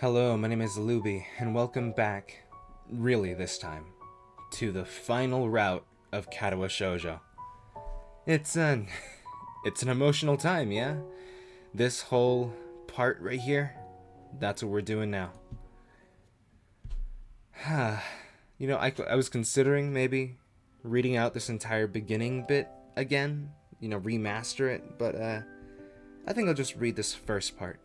Hello, my name is Luby, and welcome back, really this time, to the final route of Katawa Shoujo. It's an, it's an emotional time, yeah? This whole part right here, that's what we're doing now. I was considering maybe reading out this entire beginning bit again, remaster it, but I think I'll just read this first part.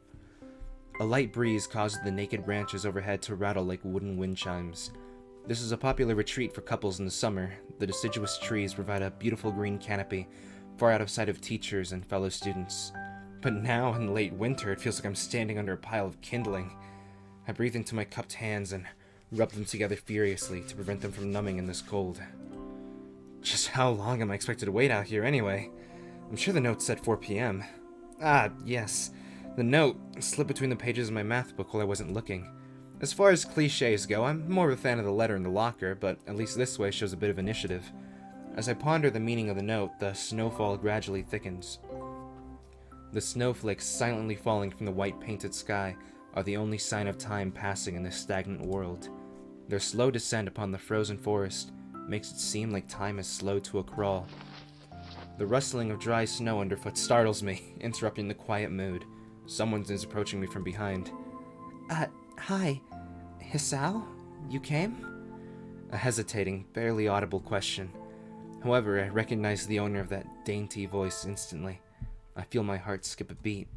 A light breeze causes the naked branches overhead to rattle like wooden wind chimes. This is a popular retreat for couples in the summer. The deciduous trees provide a beautiful green canopy, far out of sight of teachers and fellow students. But now, in late winter, it feels like I'm standing under a pile of kindling. I breathe into my cupped hands and rub them together furiously to prevent them from numbing in this cold. Just how long am I expected to wait out here anyway? I'm sure the note said 4 p.m. Ah, yes. The note slipped between the pages of my math book while I wasn't looking. As far as cliches go, I'm more of a fan of the letter in the locker, but at least this way shows a bit of initiative. As I ponder the meaning of the note, the snowfall gradually thickens. The snowflakes silently falling from the white painted sky are the only sign of time passing in this stagnant world. Their slow descent upon the frozen forest makes it seem like time is slowed to a crawl. The rustling of dry snow underfoot startles me, interrupting the quiet mood. Someone is approaching me from behind. Hi. Hisao? You came? A hesitating, barely audible question. However, I recognize the owner of that dainty voice instantly. I feel my heart skip a beat.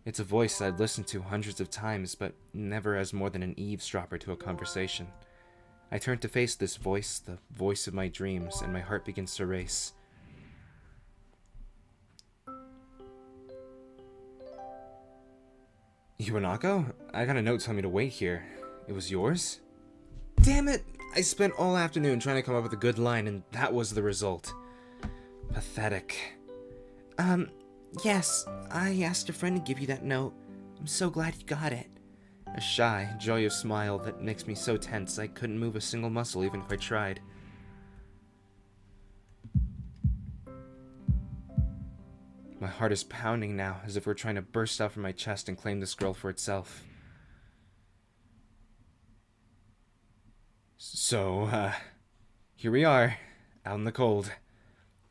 It's a voice I'd listened to hundreds of times, but never as more than an eavesdropper to a conversation. I turn to face this voice, the voice of my dreams, and my heart begins to race. Iwanako? I got a note telling me to wait here. It was yours? Damn it! I spent all afternoon trying to come up with a good line, and that was the result. Pathetic. Yes, I asked a friend to give you that note. I'm so glad you got it. A shy, joyous smile that makes me so tense I couldn't move a single muscle even if I tried. My heart is pounding now, as if we're trying to burst out from my chest and claim this girl for itself. So, here we are, out in the cold.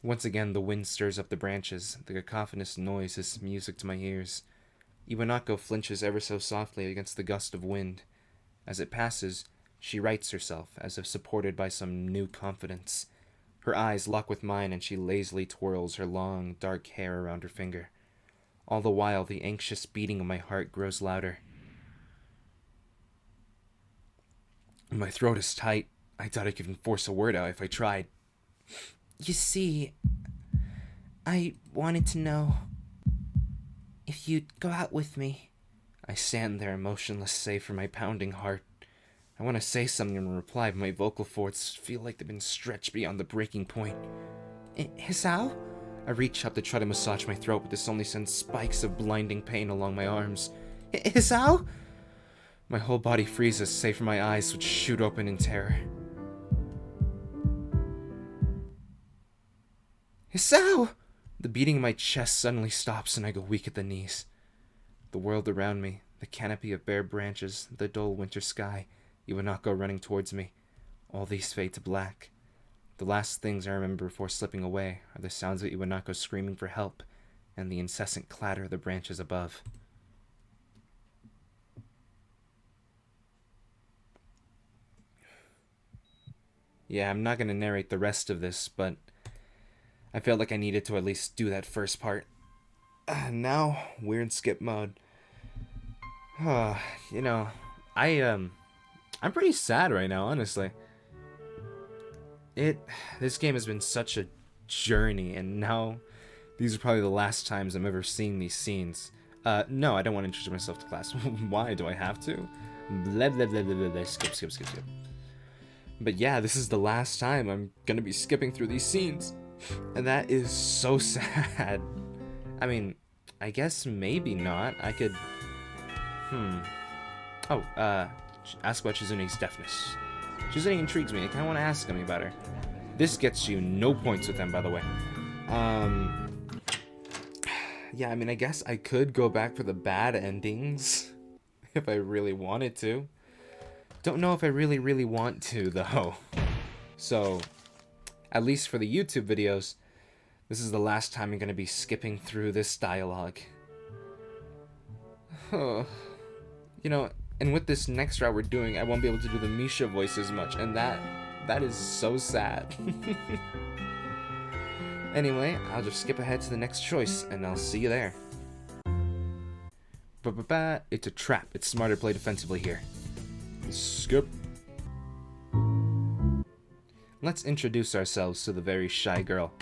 Once again, the wind stirs up the branches. The cacophonous noise is music to my ears. Iwanako flinches ever so softly against the gust of wind. As it passes, she rights herself, as if supported by some new confidence. Her eyes lock with mine, and she lazily twirls her long, dark hair around her finger. All the while, the anxious beating of my heart grows louder. My throat is tight. I doubt I could even force a word out if I tried. You see, I wanted to know if you'd go out with me. I stand there motionless, save for my pounding heart. I want to say something in reply, but my vocal cords feel like they've been stretched beyond the breaking point. Hisao? I reach up to try to massage my throat, but this only sends spikes of blinding pain along my arms. Hisao? My whole body freezes, save for my eyes, which shoot open in terror. Hisao! The beating in my chest suddenly stops, and I go weak at the knees. The world around me, the canopy of bare branches, the dull winter sky, Iwanako running towards me. All these fade to black. The last things I remember before slipping away are the sounds of Iwanako screaming for help and the incessant clatter of the branches above. Yeah, I'm not going to narrate the rest of this, but I felt like I needed to at least do that first part. Now, we're in skip mode. You know, I'm pretty sad right now, honestly. This game has been such a journey, and now these are probably the last times I'm ever seeing these scenes. No, I don't want to introduce myself to class. Why do I have to? Blah, blah, blah, blah, blah, blah. Skip. But yeah, this is the last time I'm gonna be skipping through these scenes. And that is so sad. I mean, I guess maybe not. I could... ask about Chizune's deafness. Chizune intrigues me. I kind of want to ask him about her. This gets you no points with them, by the way. Yeah, I mean, I guess I could go back for the bad endings. if I really wanted to. Don't know if I really want to, though. So, at least for the YouTube videos, this is the last time I'm going to be skipping through this dialogue. You know, and with this next route we're doing, I won't be able to do the Misha voice as much, and that is so sad. Anyway, I'll just skip ahead to the next choice, and I'll see you there. It's a trap. It's smarter to play defensively here. Skip. Let's introduce ourselves to the very shy girl.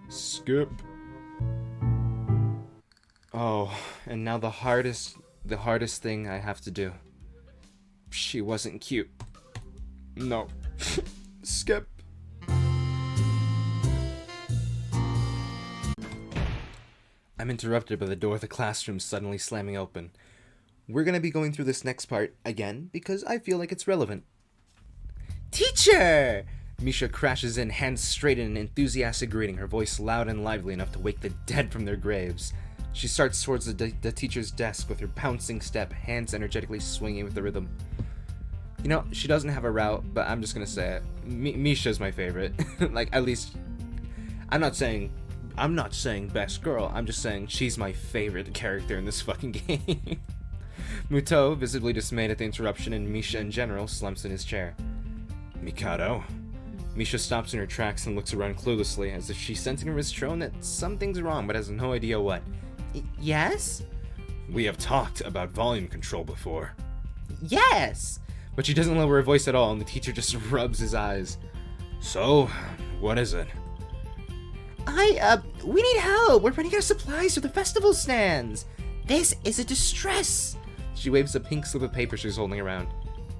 Skip. Oh, and now the hardest thing I have to do. She wasn't cute. No. Skip. I'm interrupted by the door of the classroom suddenly slamming open. We're gonna be going through this next part again because I feel like it's relevant. Teacher! Misha crashes in, hands straight in an enthusiastic greeting, her voice loud and lively enough to wake the dead from their graves. She starts towards the teacher's desk with her bouncing step, hands energetically swinging with the rhythm. You know, she doesn't have a route, but I'm just gonna say it. Misha's my favorite. Like, at least, I'm not saying best girl, I'm just saying she's my favorite character in this fucking game. Muto, visibly dismayed at the interruption, and Misha in general, slumps in his chair. Mikado? Misha stops in her tracks and looks around cluelessly, as if she's sensing a mistrone that something's wrong, but has no idea what. Yes? We have talked about volume control before. Yes! But she doesn't lower her voice at all, and the teacher just rubs his eyes. So, what is it? We need help! We're running out of supplies for the festival stands! This is a distress! She waves a pink slip of paper she's holding around.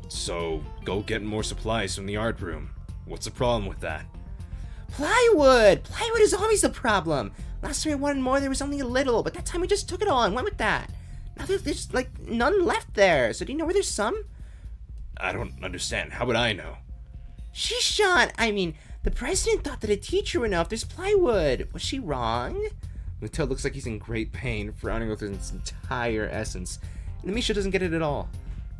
So, go get more supplies from the art room. What's the problem with that? Plywood! Plywood is always the problem! Last time I wanted more, there was only a little, but that time we just took it all and went with that. Now there's, like, none left there, so do you know where there's some? I don't understand. How would I know? Shishan! I mean, the president thought that a teacher would know if there's plywood. Was she wrong? Muto looks like he's in great pain, frowning with his entire essence. And Misha doesn't get it at all.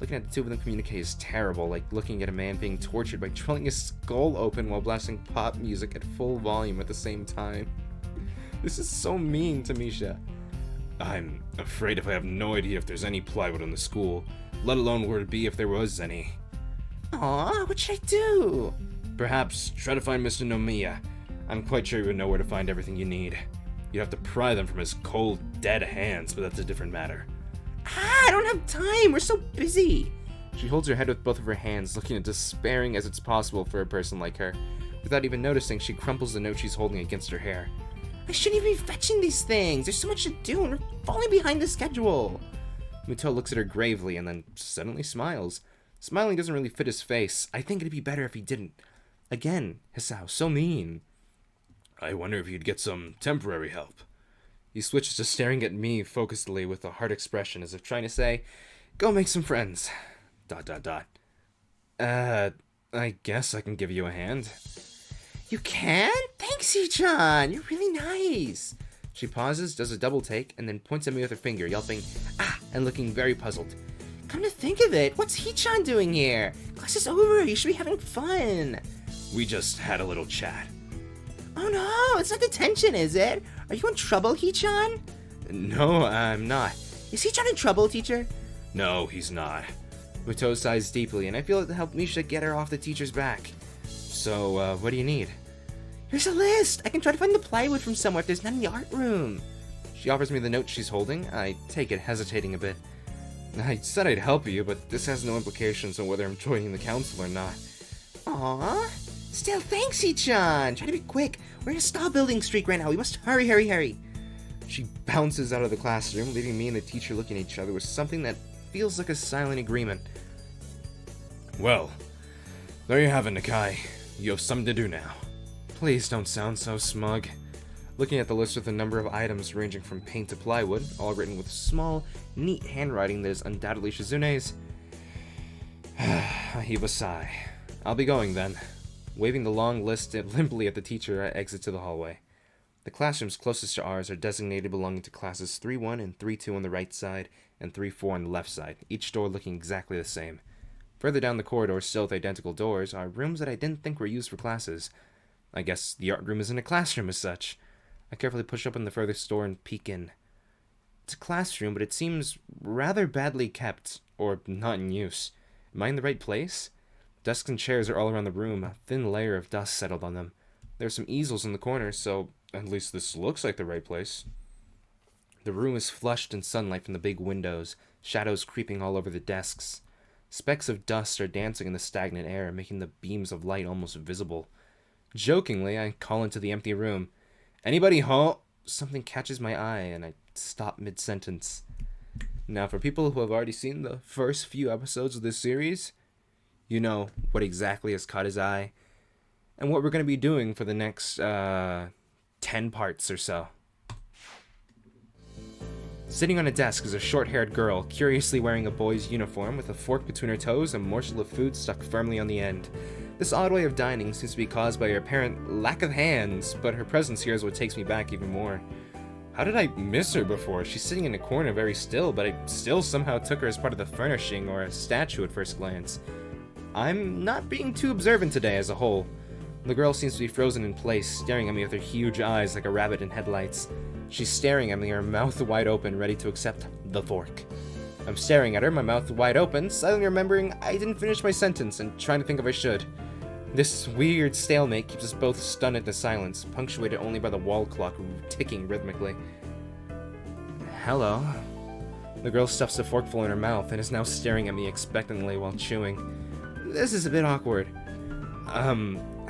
Looking at the two of them communicate is terrible, like looking at a man being tortured by drilling his skull open while blasting pop music at full volume at the same time. This is so mean to Misha. I'm afraid if I have no idea if there's any plywood in the school, let alone where it'd be if there was any. Aw, what should I do? Perhaps try to find Mr. Nomiya. I'm quite sure you would know where to find everything you need. You'd have to pry them from his cold, dead hands, but that's a different matter. I don't have time. We're so busy. She holds her head with both of her hands, looking as despairing as it's possible for a person like her. Without even noticing, she crumples the note she's holding against her hair. I shouldn't even be fetching these things. There's so much to do, and we're falling behind the schedule. Muto looks at her gravely and then suddenly smiles. Smiling doesn't really fit his face. I think it'd be better if he didn't. Again, Hisao, so mean. I wonder if you'd get some temporary help. He switches to staring at me focusedly with a hard expression, as if trying to say, go make some friends. ... I guess I can give you a hand. You can? Thanks, Hee-chan! You're really nice! She pauses, does a double take, and then points at me with her finger, yelping, ah, and looking very puzzled. Come to think of it, what's Hee-chan doing here? Class is over, you should be having fun. We just had a little chat. Oh no, it's not detention, is it? Are you in trouble, Hee-chan? No, I'm not. Is Hee-chan in trouble, teacher? No, he's not. Muto sighs deeply, and I feel it to help Misha get her off the teacher's back. So, what do you need? Here's a list! I can try to find the plywood from somewhere if there's none in the art room. She offers me the note she's holding. I take it, hesitating a bit. I said I'd help you, but this has no implications on whether I'm joining the council or not. Aww. Still, thanks, Hee-chan. Try to be quick. We're in a stall building streak right now. We must hurry. She bounces out of the classroom, leaving me and the teacher looking at each other with something that feels like a silent agreement. Well, there you have it, Nakai. You have something to do now. Please don't sound so smug. Looking at the list with a number of items ranging from paint to plywood, all written with small, neat handwriting that is undoubtedly Shizune's, I heave a sigh. I'll be going then. Waving the long list limply at the teacher, I exit to the hallway. The classrooms closest to ours are designated belonging to classes 3-1 and 3-2 on the right side, and 3-4 on the left side, each door looking exactly the same. Further down the corridor, still with identical doors, are rooms that I didn't think were used for classes. I guess the art room isn't a classroom as such. I carefully push open the furthest door and peek in. It's a classroom, but it seems rather badly kept, or not in use. Am I in the right place? Desks and chairs are all around the room, a thin layer of dust settled on them. There are some easels in the corners, so at least this looks like the right place. The room is flushed in sunlight from the big windows, shadows creeping all over the desks. Specks of dust are dancing in the stagnant air, making the beams of light almost visible. Jokingly, I call into the empty room. "Anybody home?" Something catches my eye, and I stop mid-sentence. Now, for people who have already seen the first few episodes of this series, you know what exactly has caught his eye, and what we're going to be doing for the next 10 parts or so. Sitting on a desk is a short-haired girl, curiously wearing a boy's uniform with a fork between her toes and a morsel of food stuck firmly on the end. This odd way of dining seems to be caused by her apparent lack of hands, but her presence here is what takes me back even more. How did I miss her before? She's sitting in a corner very still, but I still somehow took her as part of the furnishing or a statue at first glance. I'm not being too observant today as a whole. The girl seems to be frozen in place, staring at me with her huge eyes like a rabbit in headlights. She's staring at me, her mouth wide open, ready to accept the fork. I'm staring at her, my mouth wide open, suddenly remembering I didn't finish my sentence and trying to think if I should. This weird stalemate keeps us both stunned into silence, punctuated only by the wall clock ticking rhythmically. Hello. The girl stuffs a forkful in her mouth and is now staring at me expectantly while chewing. This is a bit awkward.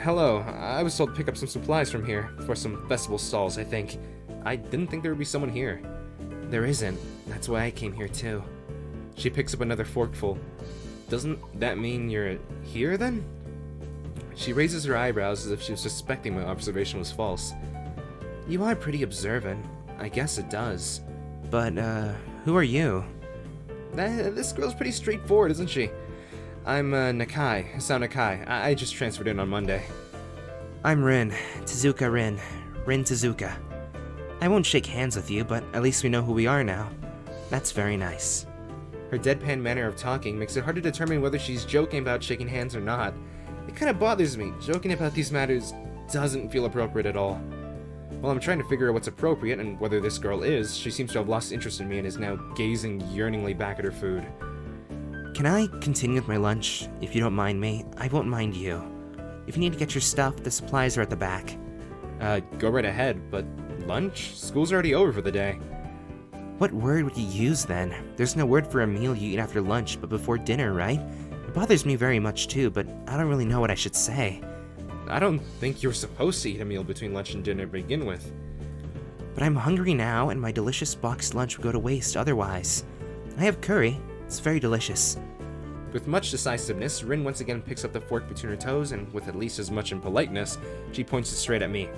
Hello. I was told to pick up some supplies from here, for some festival stalls, I think. I didn't think there would be someone here. There isn't. That's why I came here too. She picks up another forkful. Doesn't that mean you're here then? She raises her eyebrows as if she was suspecting my observation was false. You are pretty observant. I guess it does. But, who are you? This girl's pretty straightforward, isn't she? I'm, Nakai, Asao Nakai. I just transferred in on Monday. I'm Rin. Tezuka Rin. Rin Tezuka. I won't shake hands with you, but at least we know who we are now. That's very nice. Her deadpan manner of talking makes it hard to determine whether she's joking about shaking hands or not. It kind of bothers me. Joking about these matters doesn't feel appropriate at all. While I'm trying to figure out what's appropriate and whether this girl is, she seems to have lost interest in me and is now gazing yearningly back at her food. Can I continue with my lunch? If you don't mind me, I won't mind you. If you need to get your stuff, the supplies are at the back. Go right ahead, but lunch? School's already over for the day. What word would you use then? There's no word for a meal you eat after lunch, but before dinner, right? It bothers me very much too, but I don't really know what I should say. I don't think you're supposed to eat a meal between lunch and dinner to begin with. But I'm hungry now, and my delicious boxed lunch would go to waste otherwise. I have curry. It's very delicious. With much decisiveness, Rin once again picks up the fork between her toes, and with at least as much impoliteness, she points it straight at me.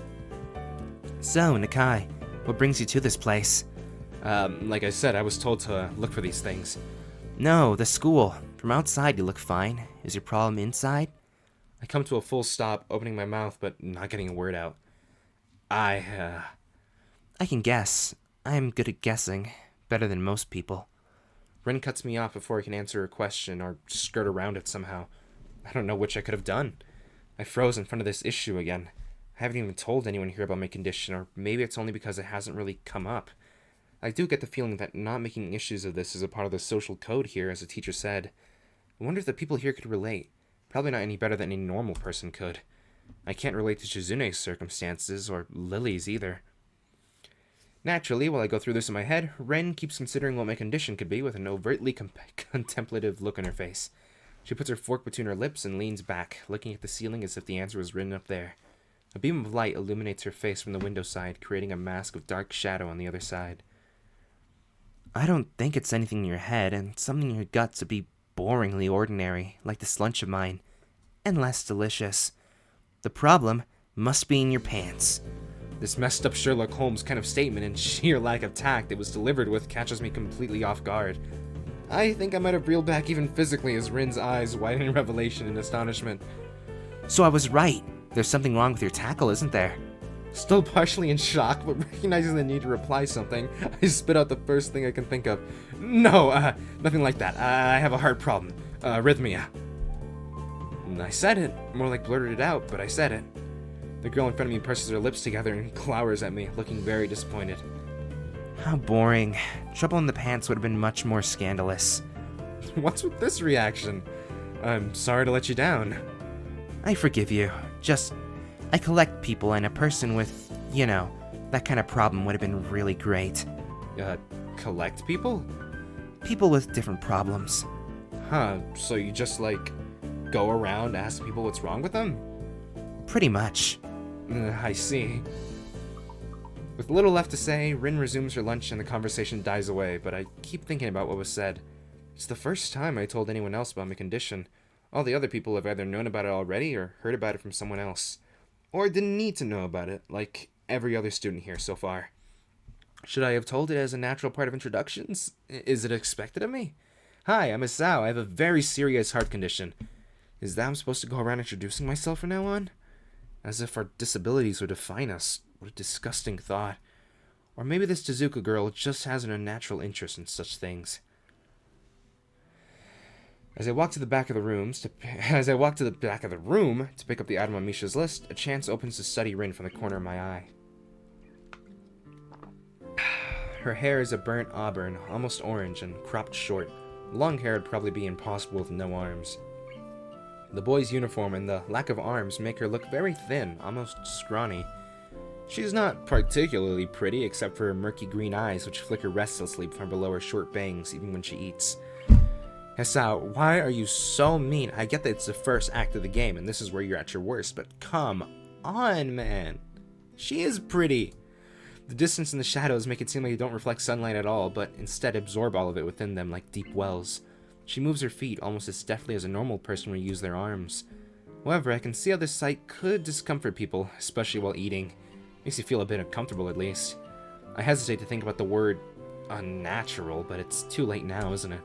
So, Nakai, what brings you to this place? Like I said, I was told to look for these things. No, the school. From outside you look fine. Is your problem inside? I come to a full stop, opening my mouth, but not getting a word out. I can guess. I am good at guessing. Better than most people. Rin cuts me off before I can answer her question, or skirt around it somehow. I don't know which I could have done. I froze in front of this issue again. I haven't even told anyone here about my condition, or maybe it's only because it hasn't really come up. I do get the feeling that not making issues of this is a part of the social code here, as the teacher said. I wonder if the people here could relate. Probably not any better than any normal person could. I can't relate to Shizune's circumstances, or Lily's either. Naturally, while I go through this in my head, Ren keeps considering what my condition could be with an overtly contemplative look on her face. She puts her fork between her lips and leans back, looking at the ceiling as if the answer was written up there. A beam of light illuminates her face from the window side, creating a mask of dark shadow on the other side. I don't think it's anything in your head, and something in your guts would be boringly ordinary, like this lunch of mine, and less delicious. The problem must be in your pants. This messed up Sherlock Holmes kind of statement and sheer lack of tact it was delivered with catches me completely off guard. I think I might have reeled back even physically as Rin's eyes widen in revelation and astonishment. So I was right. There's something wrong with your tackle, isn't there? Still partially in shock, but recognizing the need to reply something, I spit out the first thing I can think of. No, nothing like that. I have a heart problem. Arrhythmia. And I said it. More like blurted it out, but I said it. The girl in front of me presses her lips together and glowers at me, looking very disappointed. How boring. Trouble in the pants would have been much more scandalous. What's with this reaction? I'm sorry to let you down. I forgive you. Just, I collect people, and a person with, you know, that kind of problem would have been really great. Collect people? People with different problems. Huh, so you just, like, go around asking people what's wrong with them? Pretty much. I see. With little left to say, Rin resumes her lunch and the conversation dies away, but I keep thinking about what was said. It's the first time I told anyone else about my condition. All the other people have either known about it already or heard about it from someone else. Or didn't need to know about it, like every other student here so far. Should I have told it as a natural part of introductions? Is it expected of me? Hi, I'm Isao. I have a very serious heart condition. Is that I'm supposed to go around introducing myself from now on? As if our disabilities would define us. What a disgusting thought. Or maybe this Tezuka girl just has an unnatural interest in such things. As I walk to the back of the room to pick up the item on Misha's list, a chance opens to study Rin from the corner of my eye. Her hair is a burnt auburn, almost orange, and cropped short. Long hair would probably be impossible with no arms. The boy's uniform and the lack of arms make her look very thin, almost scrawny. She's not particularly pretty, except for her murky green eyes, which flicker restlessly from below her short bangs, even when she eats. Hisao, why are you so mean? I get that it's the first act of the game, and this is where you're at your worst, but come on, man. She is pretty. The distance and the shadows make it seem like they don't reflect sunlight at all, but instead absorb all of it within them like deep wells. She moves her feet almost as deftly as a normal person would use their arms. However, I can see how this sight could discomfort people, especially while eating. Makes you feel a bit uncomfortable, at least. I hesitate to think about the word unnatural, but it's too late now, isn't it?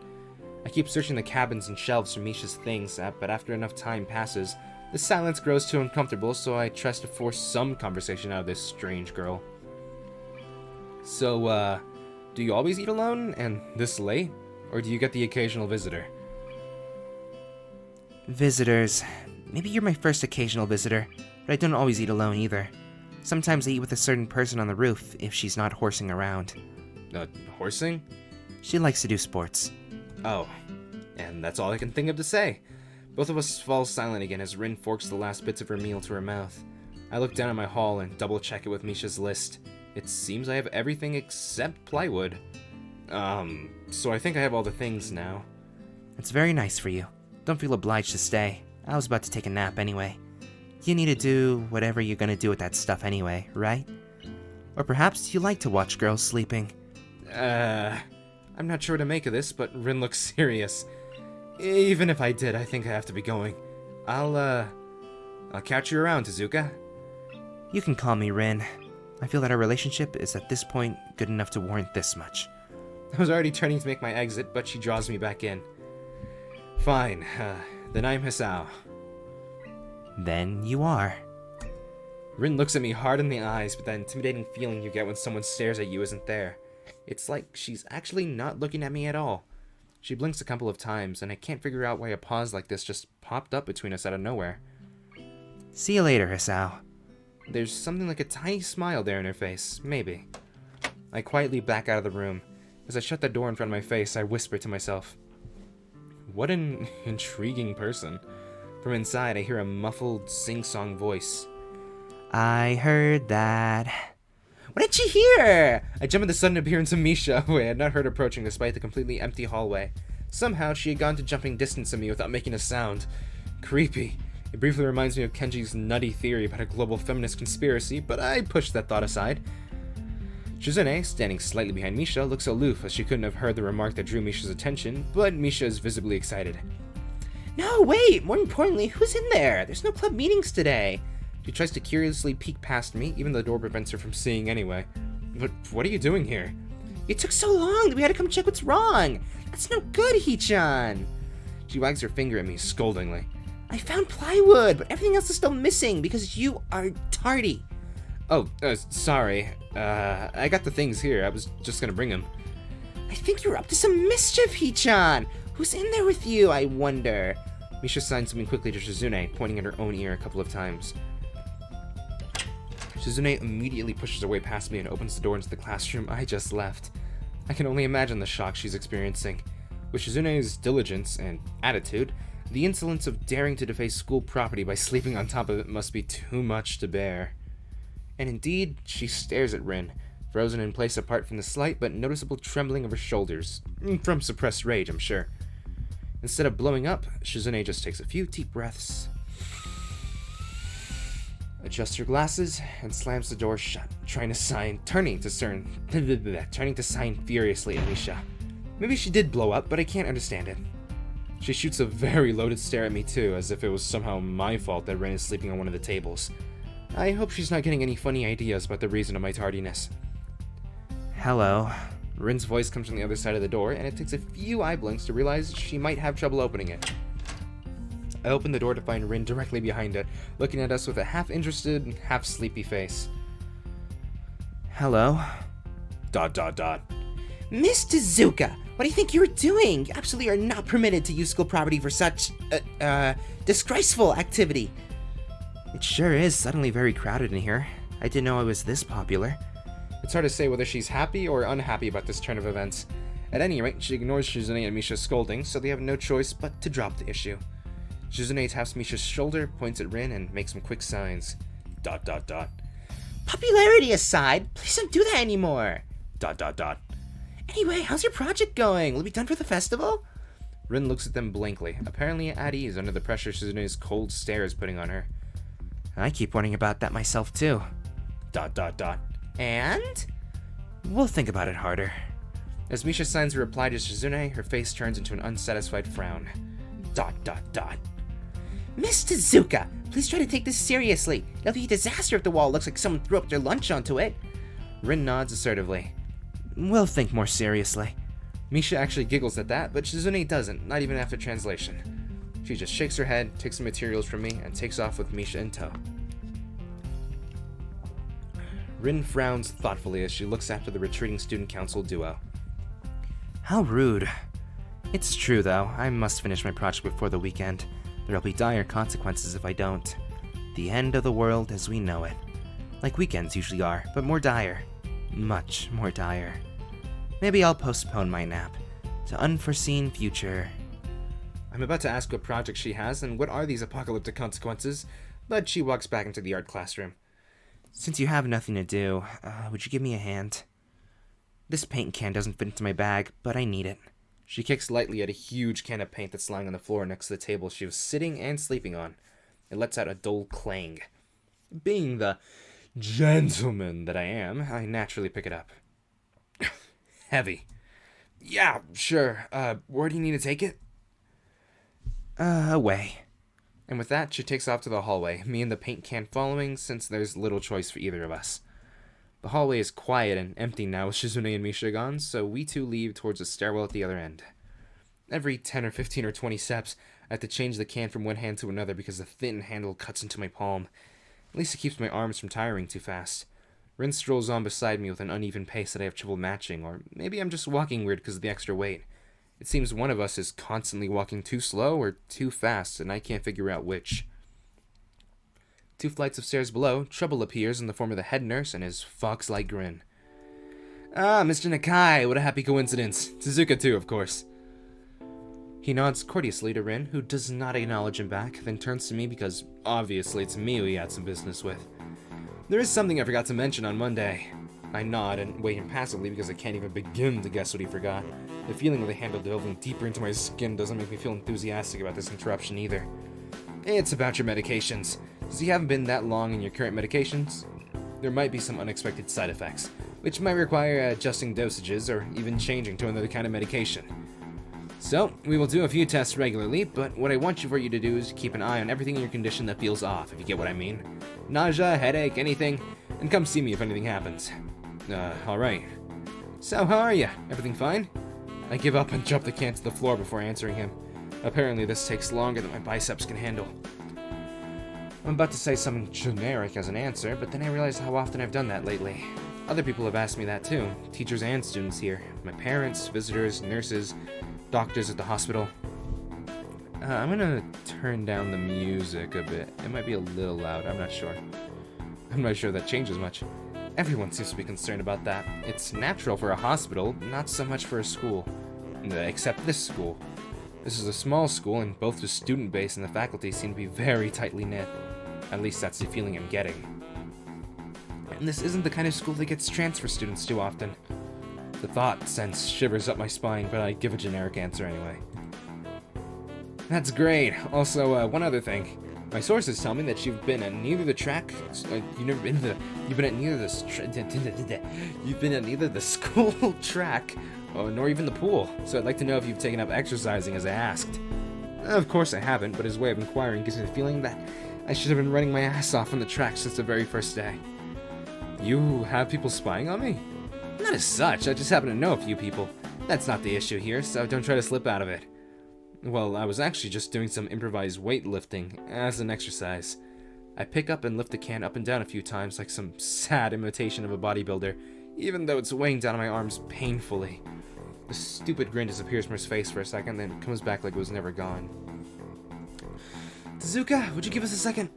I keep searching the cabins and shelves for Misha's things, but after enough time passes, the silence grows too uncomfortable, so I try to force some conversation out of this strange girl. So, do you always eat alone, and this late? Or do you get the occasional visitor? Visitors. Maybe you're my first occasional visitor, but I don't always eat alone either. Sometimes I eat with a certain person on the roof, if she's not horsing around. Horsing? She likes to do sports. Oh, and that's all I can think of to say. Both of us fall silent again as Rin forks the last bits of her meal to her mouth. I look down at my haul and double-check it with Misha's list. It seems I have everything except plywood. So I think I have all the things now. It's very nice for you. Don't feel obliged to stay. I was about to take a nap anyway. You need to do whatever you're gonna do with that stuff anyway, right? Or perhaps you like to watch girls sleeping. I'm not sure what to make of this, but Rin looks serious. Even if I did, I think I have to be going. I'll catch you around, Tezuka. You can call me Rin. I feel that our relationship is at this point good enough to warrant this much. I was already turning to make my exit, but she draws me back in. Fine, then I'm Hisao. Then you are. Rin looks at me hard in the eyes, but that intimidating feeling you get when someone stares at you isn't there. It's like she's actually not looking at me at all. She blinks a couple of times, and I can't figure out why a pause like this just popped up between us out of nowhere. See you later, Hisao. There's something like a tiny smile there in her face, maybe. I quietly back out of the room. As I shut the door in front of my face, I whisper to myself, what an intriguing person. From inside, I hear a muffled, sing-song voice. I heard that. What did you hear? I jump at the sudden appearance of Misha, who I had not heard approaching despite the completely empty hallway. Somehow, she had gone to jumping distance of me without making a sound. Creepy. It briefly reminds me of Kenji's nutty theory about a global feminist conspiracy, but I pushed that thought aside. Shizune, standing slightly behind Misha, looks aloof as she couldn't have heard the remark that drew Misha's attention, but Misha is visibly excited. No, wait! More importantly, who's in there? There's no club meetings today. She tries to curiously peek past me, even though the door prevents her from seeing anyway. But what are you doing here? It took so long that we had to come check what's wrong. That's no good, Hee-chan. She wags her finger at me scoldingly. I found plywood, but everything else is still missing because you are tardy. Oh, sorry. I got the things here. I was just gonna bring them. I think you're up to some mischief, Hee-chan. Who's in there with you, I wonder? Misha signed something quickly to Shizune, pointing at her own ear a couple of times. Shizune immediately pushes her way past me and opens the door into the classroom I just left. I can only imagine the shock she's experiencing. With Shizune's diligence and attitude, the insolence of daring to deface school property by sleeping on top of it must be too much to bear. And indeed, she stares at Rin, frozen in place apart from the slight but noticeable trembling of her shoulders. From suppressed rage, I'm sure. Instead of blowing up, Shizune just takes a few deep breaths, adjusts her glasses, and slams the door shut, turning to sign furiously at Misha. Maybe she did blow up, but I can't understand it. She shoots a very loaded stare at me too, as if it was somehow my fault that Rin is sleeping on one of the tables. I hope she's not getting any funny ideas about the reason of my tardiness. Hello. Rin's voice comes from the other side of the door, and it takes a few eye blinks to realize she might have trouble opening it. I open the door to find Rin directly behind it, looking at us with a half-interested, half-sleepy face. Hello? ... Miss Tezuka, what do you think you were doing? You absolutely are not permitted to use school property for such, disgraceful activity. It sure is suddenly very crowded in here. I didn't know I was this popular. It's hard to say whether she's happy or unhappy about this turn of events. At any rate, she ignores Shizune and Misha's scolding, so they have no choice but to drop the issue. Shizune taps Misha's shoulder, points at Rin, and makes some quick signs. ... Popularity aside, please don't do that anymore. ... Anyway, how's your project going? Will it be done for the festival? Rin looks at them blankly, apparently at ease under the pressure Shizune's cold stare is putting on her. I keep wondering about that myself too. ... And? We'll think about it harder. As Misha signs a reply to Shizune, her face turns into an unsatisfied frown. ... Miss Tezuka, please try to take this seriously. It'll be a disaster if the wall looks like someone threw up their lunch onto it. Rin nods assertively. We'll think more seriously. Misha actually giggles at that, but Shizune doesn't, not even after translation. She just shakes her head, takes some materials from me, and takes off with Misha in tow. Rin frowns thoughtfully as she looks after the retreating student council duo. How rude. It's true, though. I must finish my project before the weekend. There'll be dire consequences if I don't. The end of the world as we know it. Like weekends usually are, but more dire. Much more dire. Maybe I'll postpone my nap to unforeseen future. I'm about to ask what project she has and what are these apocalyptic consequences, but she walks back into the art classroom. Since you have nothing to do, would you give me a hand? This paint can doesn't fit into my bag, but I need it. She kicks lightly at a huge can of paint that's lying on the floor next to the table she was sitting and sleeping on. It lets out a dull clang. Being the gentleman that I am, I naturally pick it up. Heavy. Yeah, sure. Where do you need to take it? Away. And with that, she takes off to the hallway, me and the paint can following, since there's little choice for either of us. The hallway is quiet and empty now with Shizune and Misha gone, so we two leave towards the stairwell at the other end. Every 10 or 15 or 20 steps, I have to change the can from one hand to another because the thin handle cuts into my palm. At least it keeps my arms from tiring too fast. Rin strolls on beside me with an uneven pace that I have trouble matching, or maybe I'm just walking weird because of the extra weight. It seems one of us is constantly walking too slow or too fast, and I can't figure out which. 2 flights of stairs below, trouble appears in the form of the head nurse and his fox-like grin. Ah, Mr. Nakai, what a happy coincidence. Tezuka too, of course. He nods courteously to Rin, who does not acknowledge him back, then turns to me because obviously it's me who he had some business with. There is something I forgot to mention on Monday. I nod and wait impassively because I can't even begin to guess what he forgot. The feeling of the handle delving deeper into my skin doesn't make me feel enthusiastic about this interruption either. It's about your medications. Since you haven't been that long in your current medications, there might be some unexpected side effects, which might require adjusting dosages or even changing to another kind of medication. So, we will do a few tests regularly, but what I want for you to do is keep an eye on everything in your condition that feels off, if you get what I mean. Nausea, headache, anything, and come see me if anything happens. Alright. So, how are you? Everything fine? I give up and jump the can to the floor before answering him. Apparently this takes longer than my biceps can handle. I'm about to say something generic as an answer, but then I realized how often I've done that lately. Other people have asked me that too, teachers and students here. My parents, visitors, nurses, doctors at the hospital. I'm gonna turn down the music a bit. It might be a little loud, I'm not sure. I'm not sure that changes much. Everyone seems to be concerned about that. It's natural for a hospital, not so much for a school. Except this school. This is a small school, and both the student base and the faculty seem to be very tightly knit. At least that's the feeling I'm getting. And this isn't the kind of school that gets transfer students too often. The thought sends shivers up my spine, but I give a generic answer anyway. That's great. Also, one other thing. My sources tell me that you've been at neither the track. You've been at neither the school track, nor even the pool. So I'd like to know if you've taken up exercising as I asked. Of course I haven't, but his way of inquiring gives me the feeling that I should have been running my ass off on the track since the very first day. You have people spying on me? Not as such. I just happen to know a few people. That's not the issue here, so don't try to slip out of it. Well, I was actually just doing some improvised weightlifting as an exercise. I pick up and lift the can up and down a few times like some sad imitation of a bodybuilder, even though it's weighing down on my arms painfully. The stupid grin disappears from his face for a second, then comes back like it was never gone. Tezuka, would you give us a second?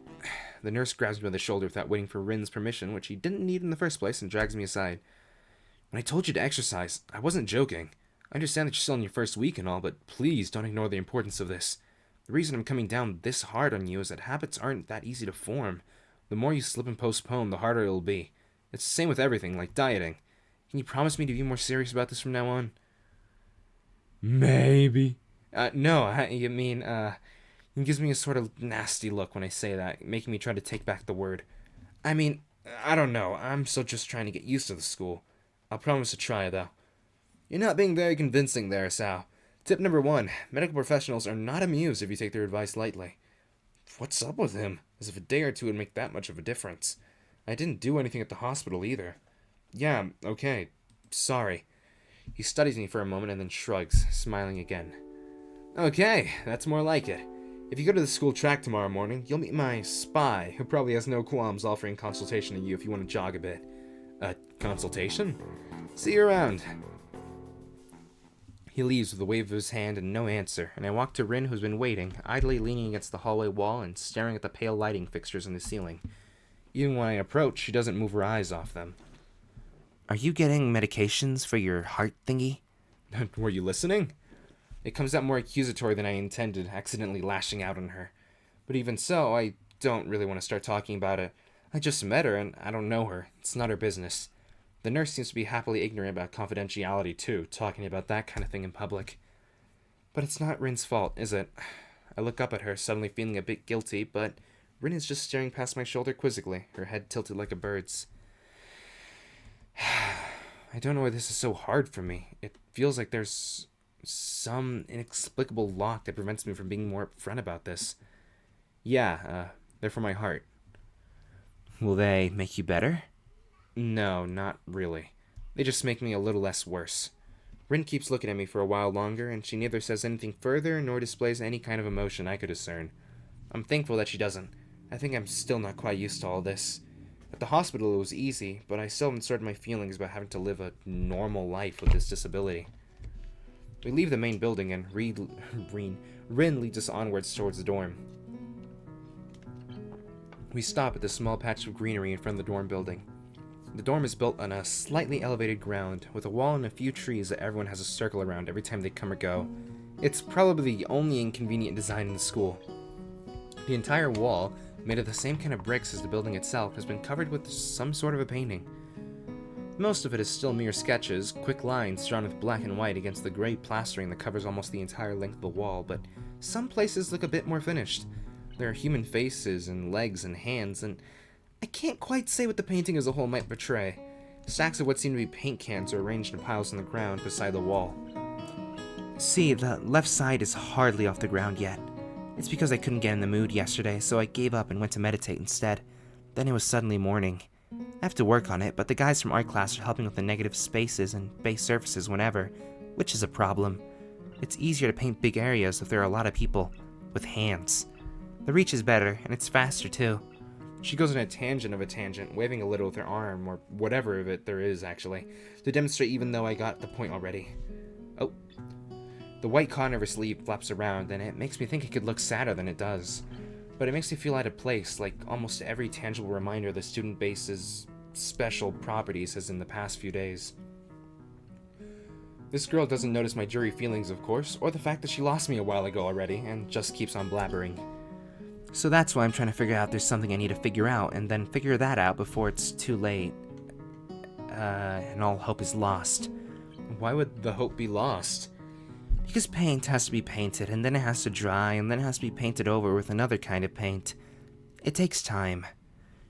The nurse grabs me by the shoulder without waiting for Rin's permission, which he didn't need in the first place, and drags me aside. When I told you to exercise, I wasn't joking. I understand that you're still in your first week and all, but please don't ignore the importance of this. The reason I'm coming down this hard on you is that habits aren't that easy to form. The more you slip and postpone, the harder it'll be. It's the same with everything, like dieting. Can you promise me to be more serious about this from now on? Maybe. No, you mean, he gives me a sort of nasty look when I say that, making me try to take back the word. I mean, I don't know, I'm still just trying to get used to the school. I'll promise to try, though. You're not being very convincing there, Sal. Tip number 1, medical professionals are not amused if you take their advice lightly. What's up with him? As if a day or two would make that much of a difference. I didn't do anything at the hospital either. Yeah, okay, sorry. He studies me for a moment and then shrugs, smiling again. Okay, that's more like it. If you go to the school track tomorrow morning, you'll meet my spy, who probably has no qualms offering consultation to you if you want to jog a bit. Consultation? See you around. He leaves with a wave of his hand and no answer, and I walk to Rin, who's been waiting, idly leaning against the hallway wall and staring at the pale lighting fixtures in the ceiling. Even when I approach, she doesn't move her eyes off them. Are you getting medications for your heart thingy? Were you listening? It comes out more accusatory than I intended, accidentally lashing out on her. But even so, I don't really want to start talking about it. I just met her, and I don't know her. It's not her business. The nurse seems to be happily ignorant about confidentiality, too, talking about that kind of thing in public. But it's not Rin's fault, is it? I look up at her, suddenly feeling a bit guilty, but Rin is just staring past my shoulder quizzically, her head tilted like a bird's. I don't know why this is so hard for me. It feels like there's some inexplicable lock that prevents me from being more upfront about this. Yeah, they're for my heart. Will they make you better? No, not really. They just make me a little less worse. Rin keeps looking at me for a while longer, and she neither says anything further nor displays any kind of emotion I could discern. I'm thankful that she doesn't. I think I'm still not quite used to all this. At the hospital it was easy, but I still haven't sorted my feelings about having to live a normal life with this disability. We leave the main building and Rin leads us onwards towards the dorm. We stop at the small patch of greenery in front of the dorm building. The dorm is built on a slightly elevated ground, with a wall and a few trees that everyone has a circle around every time they come or go. It's probably the only inconvenient design in the school. The entire wall, made of the same kind of bricks as the building itself, has been covered with some sort of a painting. Most of it is still mere sketches, quick lines drawn with black and white against the gray plastering that covers almost the entire length of the wall, but some places look a bit more finished. There are human faces and legs and hands, and I can't quite say what the painting as a whole might portray. Stacks of what seem to be paint cans are arranged in piles on the ground beside the wall. See, the left side is hardly off the ground yet. It's because I couldn't get in the mood yesterday, so I gave up and went to meditate instead. Then it was suddenly morning. I have to work on it, but the guys from art class are helping with the negative spaces and base surfaces whenever, which is a problem. It's easier to paint big areas if there are a lot of people with hands. The reach is better, and it's faster too. She goes on a tangent of a tangent, waving a little with her arm, or whatever of it there is, actually, to demonstrate even though I got the point already. Oh. The white cotton of her sleeve flaps around, and it makes me think it could look sadder than it does. But it makes me feel out of place, like almost every tangible reminder of the student base's special properties has in the past few days. This girl doesn't notice my jury feelings, of course, or the fact that she lost me a while ago already, and just keeps on blabbering. So that's why I'm trying to figure out if there's something I need to figure out, and then figure that out before it's too late. And all hope is lost. Why would the hope be lost? Because paint has to be painted, and then it has to dry, and then it has to be painted over with another kind of paint. It takes time.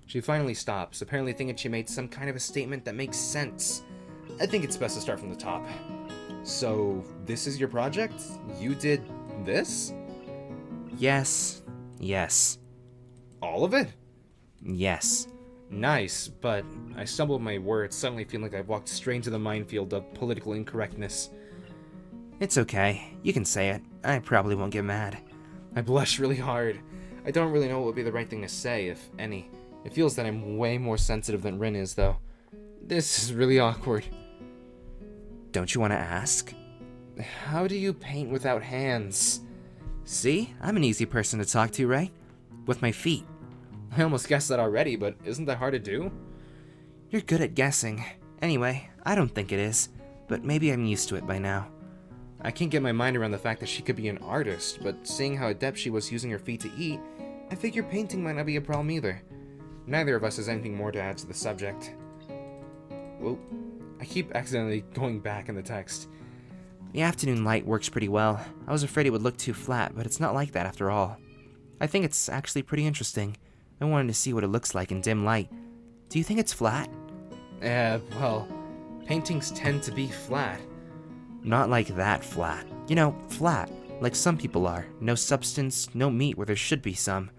She finally stops, apparently thinking she made some kind of a statement that makes sense. I think it's best to start from the top. So, this is your project? You did this? Yes. Yes. All of it? Yes. Nice, but I stumbled my words, suddenly feeling like I've walked straight into the minefield of political incorrectness. It's okay. You can say it. I probably won't get mad. I blush really hard. I don't really know what would be the right thing to say, if any. It feels that I'm way more sensitive than Rin is, though. This is really awkward. Don't you want to ask? How do you paint without hands? See? I'm an easy person to talk to, right? With my feet. I almost guessed that already, but isn't that hard to do? You're good at guessing. Anyway, I don't think it is, but maybe I'm used to it by now. I can't get my mind around the fact that she could be an artist, but seeing how adept she was using her feet to eat, I figure painting might not be a problem either. Neither of us has anything more to add to the subject. Whoa, I keep accidentally going back in the text. The afternoon light works pretty well. I was afraid it would look too flat, but it's not like that after all. I think it's actually pretty interesting. I wanted to see what it looks like in dim light. Do you think it's flat? Well, paintings tend to be flat. Not like that flat. You know, flat, like some people are. No substance, no meat where there should be some.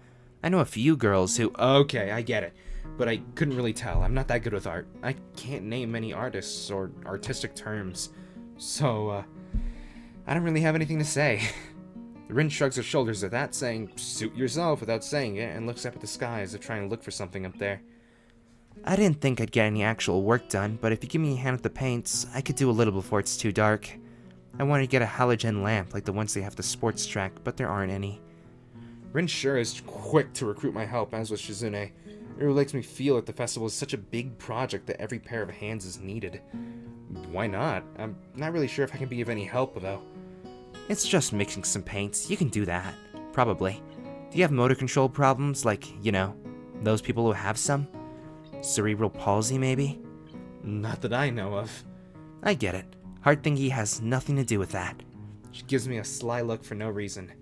I know a few girls who... Okay, I get it. But I couldn't really tell. I'm not that good with art. I can't name many artists or artistic terms. So, I don't really have anything to say. Rin shrugs her shoulders at that, saying, "Suit yourself," without saying it, and looks up at the sky as if trying to look for something up there. I didn't think I'd get any actual work done, but if you give me a hand with the paints, I could do a little before it's too dark. I wanted to get a halogen lamp like the ones they have at the sports track, but there aren't any. Rin sure is quick to recruit my help, as was Shizune. It really makes me feel that the festival is such a big project that every pair of hands is needed. Why not? I'm not really sure if I can be of any help, though. It's just mixing some paints. You can do that. Probably. Do you have motor control problems, like, you know, those people who have some? Cerebral palsy, maybe? Not that I know of. I get it. Heart thingy has nothing to do with that. She gives me a sly look for no reason.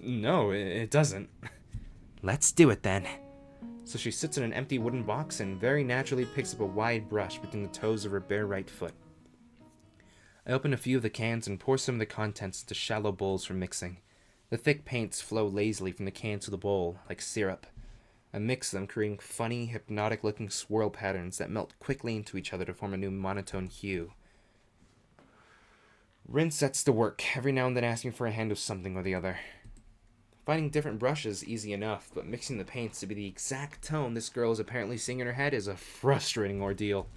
No, it doesn't. Let's do it then. So she sits in an empty wooden box and very naturally picks up a wide brush between the toes of her bare right foot. I open a few of the cans and pour some of the contents into shallow bowls for mixing. The thick paints flow lazily from the can to the bowl, like syrup. I mix them, creating funny, hypnotic-looking swirl patterns that melt quickly into each other to form a new monotone hue. Rin sets to work, every now and then asking for a hand of something or the other. Finding different brushes is easy enough, but mixing the paints to be the exact tone this girl is apparently seeing in her head is a frustrating ordeal.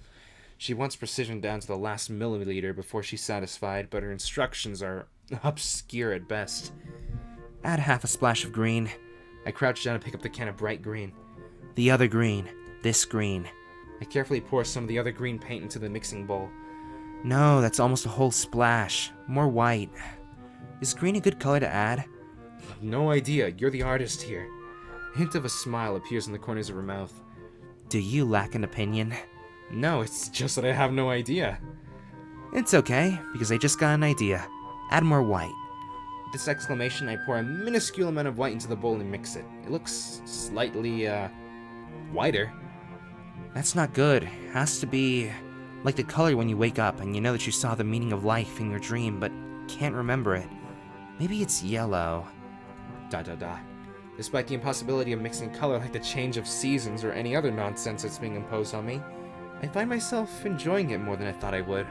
She wants precision down to the last milliliter before she's satisfied, but her instructions are obscure at best. Add half a splash of green. I crouch down and pick up the can of bright green. The other green. This green. I carefully pour some of the other green paint into the mixing bowl. No, that's almost a whole splash. More white. Is green a good color to add? No idea. You're the artist here. A hint of a smile appears in the corners of her mouth. Do you lack an opinion? No, it's just that I have no idea. It's okay, because I just got an idea. Add more white. With this exclamation, I pour a minuscule amount of white into the bowl and mix it. It looks slightly, whiter. That's not good. It has to be like the color when you wake up and you know that you saw the meaning of life in your dream, but can't remember it. Maybe it's yellow. ... Despite the impossibility of mixing color like the change of seasons or any other nonsense that's being imposed on me, I find myself enjoying it more than I thought I would.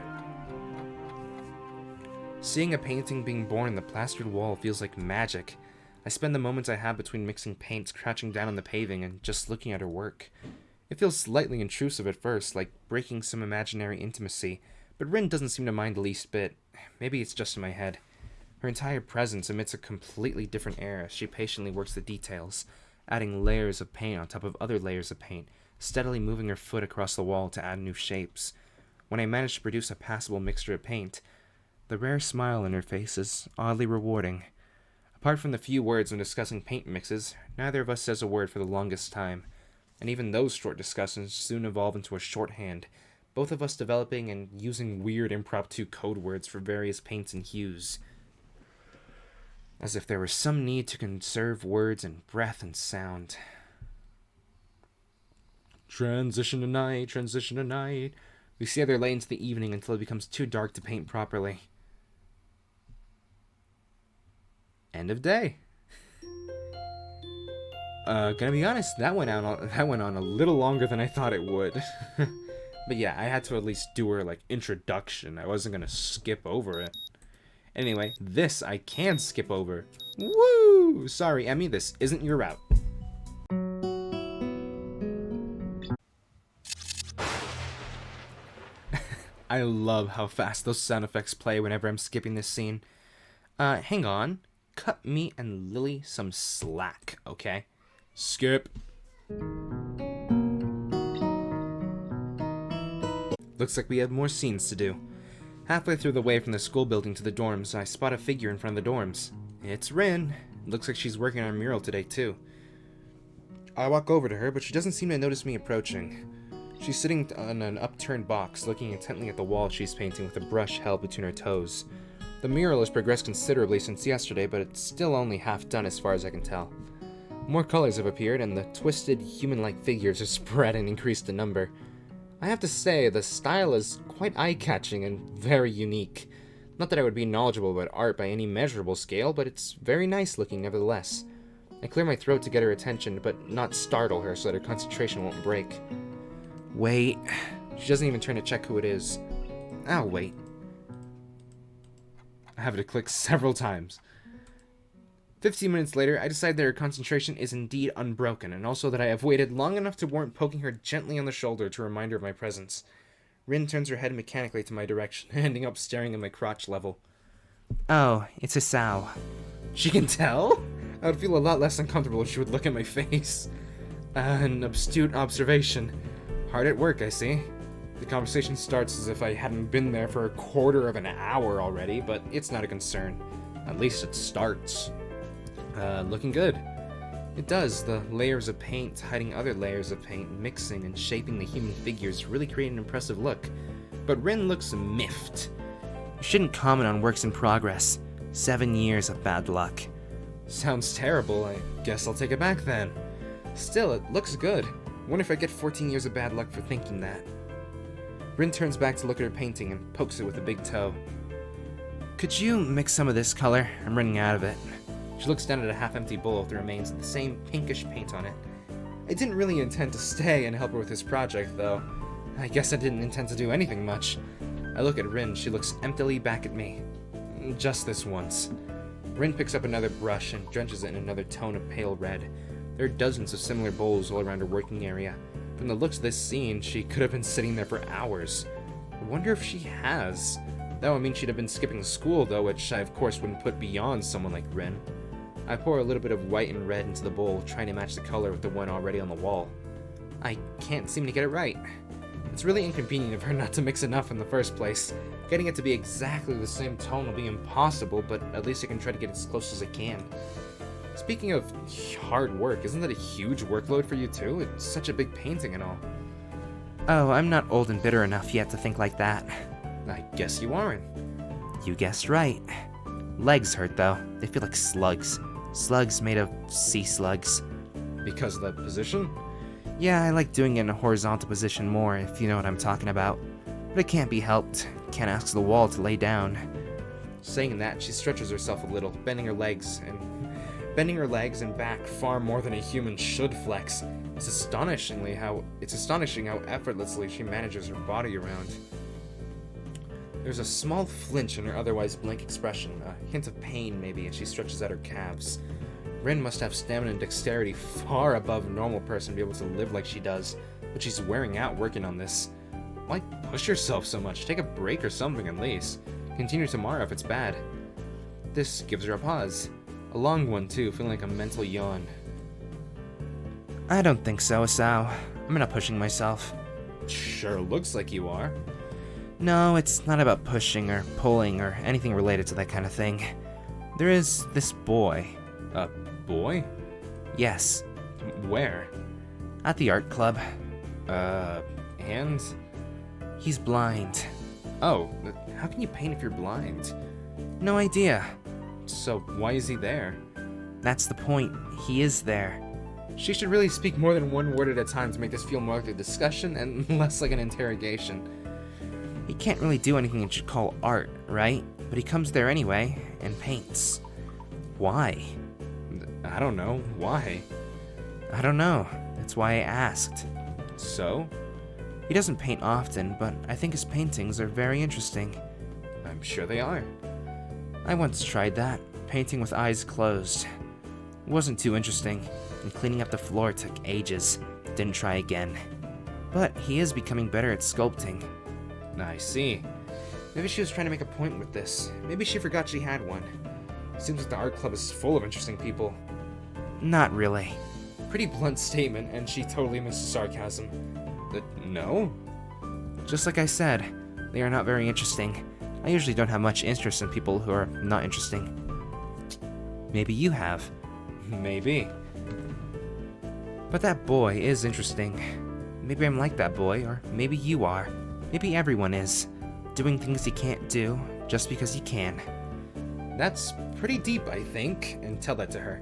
Seeing a painting being born in the plastered wall feels like magic. I spend the moments I have between mixing paints crouching down on the paving and just looking at her work. It feels slightly intrusive at first, like breaking some imaginary intimacy, but Rin doesn't seem to mind the least bit. Maybe it's just in my head. Her entire presence emits a completely different air as she patiently works the details, adding layers of paint on top of other layers of paint, steadily moving her foot across the wall to add new shapes. When I manage to produce a passable mixture of paint, the rare smile on her face is oddly rewarding. Apart from the few words when discussing paint mixes, neither of us says a word for the longest time, and even those short discussions soon evolve into a shorthand, both of us developing and using weird impromptu code words for various paints and hues. As if there was some need to conserve words and breath and sound. Transition to night, transition to night. We see other late into the evening until it becomes too dark to paint properly. End of day. Gonna be honest, that went on a little longer than I thought it would. But yeah, I had to at least do her introduction. I wasn't gonna skip over it. Anyway, this I can skip over. Woo! Sorry, Emmy, this isn't your route. I love how fast those sound effects play whenever I'm skipping this scene. Hang on. Cut me and Lily some slack, okay? Skip. Looks like we have more scenes to do. Halfway through the way from the school building to the dorms, I spot a figure in front of the dorms. It's Rin. Looks like she's working on a mural today, too. I walk over to her, but she doesn't seem to notice me approaching. She's sitting on an upturned box, looking intently at the wall she's painting with a brush held between her toes. The mural has progressed considerably since yesterday, but it's still only half done as far as I can tell. More colors have appeared, and the twisted, human-like figures are spread and increased in number. I have to say, the style is quite eye-catching and very unique. Not that I would be knowledgeable about art by any measurable scale, but it's very nice looking nevertheless. I clear my throat to get her attention, but not startle her so that her concentration won't break. Wait. She doesn't even turn to check who it is. I'll wait. I have to click several times. 15 minutes later, I decide that her concentration is indeed unbroken, and also that I have waited long enough to warrant poking her gently on the shoulder to remind her of my presence. Rin turns her head mechanically to my direction, ending up staring at my crotch level. Oh, it's a sow. She can tell? I would feel a lot less uncomfortable if she would look at my face. An astute observation. Hard at work, I see. The conversation starts as if I hadn't been there for a quarter of an hour already, but it's not a concern. At least it starts. Looking good. It does. The layers of paint hiding other layers of paint, mixing and shaping the human figures really create an impressive look. But Rin looks miffed. You shouldn't comment on works in progress. 7 years of bad luck. Sounds terrible. I guess I'll take it back then. Still, it looks good. Wonder if I get 14 years of bad luck for thinking that. Rin turns back to look at her painting and pokes it with a big toe. Could you mix some of this color? I'm running out of it. She looks down at a half-empty bowl with the remains of the same pinkish paint on it. I didn't really intend to stay and help her with this project, though. I guess I didn't intend to do anything much. I look at Rin, she looks emptily back at me. Just this once. Rin picks up another brush and drenches it in another tone of pale red. There are dozens of similar bowls all around her working area. From the looks of this scene, she could have been sitting there for hours. I wonder if she has. That would mean she'd have been skipping school, though, which I of course wouldn't put beyond someone like Rin. I pour a little bit of white and red into the bowl, trying to match the color with the one already on the wall. I can't seem to get it right. It's really inconvenient of her not to mix enough in the first place. Getting it to be exactly the same tone will be impossible, but at least I can try to get as close as I can. Speaking of hard work, isn't that a huge workload for you too? It's such a big painting and all. Oh, I'm not old and bitter enough yet to think like that. I guess you aren't. You guessed right. Legs hurt though. They feel like slugs. Slugs made of sea slugs. Because of that position? Yeah, I like doing it in a horizontal position more, if you know what I'm talking about. But it can't be helped. Can't ask the wall to lay down. Saying that, she stretches herself a little, bending her legs and back far more than a human should flex. It's astonishing how effortlessly she manages her body around. There's a small flinch in her otherwise blank expression, a hint of pain maybe, as she stretches out her calves. Rin must have stamina and dexterity far above a normal person to be able to live like she does, but she's wearing out working on this. Why push yourself so much? Take a break or something at least. Continue tomorrow if it's bad. This gives her a pause. A long one too, feeling like a mental yawn. I don't think so, Asao. I'm not pushing myself. Sure looks like you are. No, it's not about pushing or pulling or anything related to that kind of thing. There is this boy. A boy? Yes, Where? at the art club. Hands? He's blind. Oh, how can you paint if you're blind? No idea. So why is he there? That's the point. He is there. She should really speak more than one word at a time to make this feel more like a discussion and less like an interrogation. He can't really do anything you should call art, right? But he comes there anyway, and paints. Why? I don't know. Why? I don't know. That's why I asked. So? He doesn't paint often, but I think his paintings are very interesting. I'm sure they are. I once tried that, painting with eyes closed. It wasn't too interesting, and cleaning up the floor took ages. Didn't try again. But he is becoming better at sculpting. I see. Maybe she was trying to make a point with this. Maybe she forgot she had one. Seems like the art club is full of interesting people. Not really. Pretty blunt statement, and she totally missed the sarcasm. No? Just like I said, they are not very interesting. I usually don't have much interest in people who are not interesting. Maybe you have. Maybe. But that boy is interesting. Maybe I'm like that boy, or maybe you are. Maybe everyone is. Doing things you can't do, just because you can. That's pretty deep, I think, and tell that to her.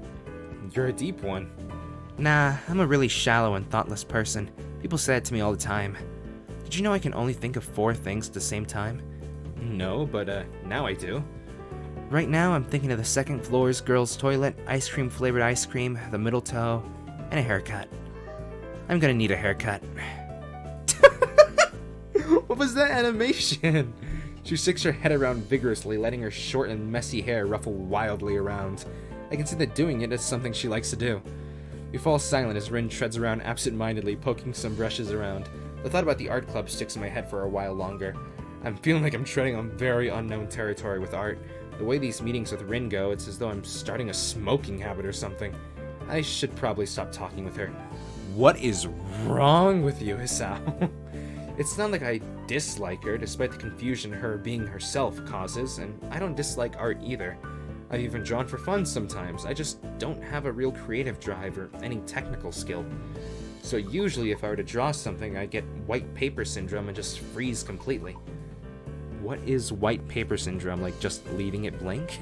You're a deep one. Nah, I'm a really shallow and thoughtless person. People say it to me all the time. Did you know I can only think of 4 things at the same time? No, but now I do. Right now, I'm thinking of the second floor's girls' toilet, ice cream flavored ice cream, the middle toe, and a haircut. I'm gonna need a haircut. What was that animation? She shakes her head around vigorously, letting her short and messy hair ruffle wildly around. I can see that doing it is something she likes to do. We fall silent as Rin treads around absent-mindedly, poking some brushes around. The thought about the art club sticks in my head for a while longer. I'm feeling like I'm treading on very unknown territory with art. The way these meetings with Rin go, it's as though I'm starting a smoking habit or something. I should probably stop talking with her. What is wrong with you, Hisao? It's not like I dislike her, despite the confusion her being herself causes, and I don't dislike art either. I've even drawn for fun sometimes. I just don't have a real creative drive or any technical skill. So usually if I were to draw something, I get white paper syndrome and just freeze completely. What is white paper syndrome, like just leaving it blank?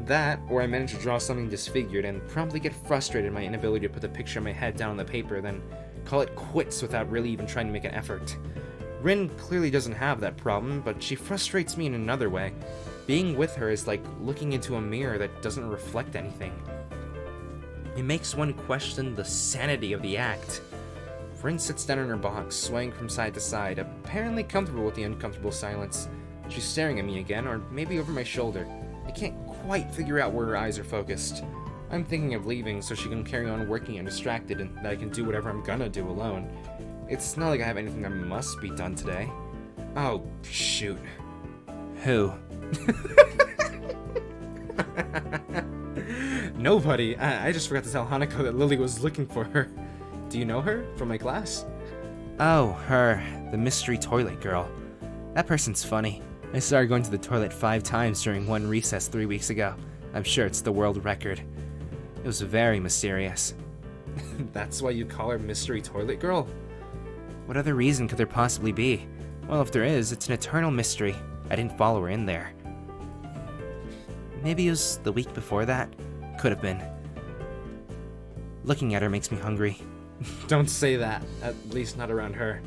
That, or I manage to draw something disfigured and promptly get frustrated at my inability to put the picture in my head down on the paper, then call it quits without really even trying to make an effort. Rin clearly doesn't have that problem, but she frustrates me in another way. Being with her is like looking into a mirror that doesn't reflect anything. It makes one question the sanity of the act. Rin sits down in her box, swaying from side to side, apparently comfortable with the uncomfortable silence. She's staring at me again, or maybe over my shoulder. I can't quite figure out where her eyes are focused. I'm thinking of leaving so she can carry on working undistracted and that I can do whatever I'm gonna do alone. It's not like I have anything that must be done today. Oh, shoot. Who? Nobody. I just forgot to tell Hanako that Lily was looking for her. Do you know her? From my class? Oh, her. The mystery toilet girl. That person's funny. I saw her going to the toilet 5 times during one recess 3 weeks ago. I'm sure it's the world record. It was very mysterious. That's why you call her Mystery Toilet Girl? What other reason could there possibly be? Well, if there is, it's an eternal mystery. I didn't follow her in there. Maybe it was the week before that? Could have been. Looking at her makes me hungry. Don't say that. At least not around her.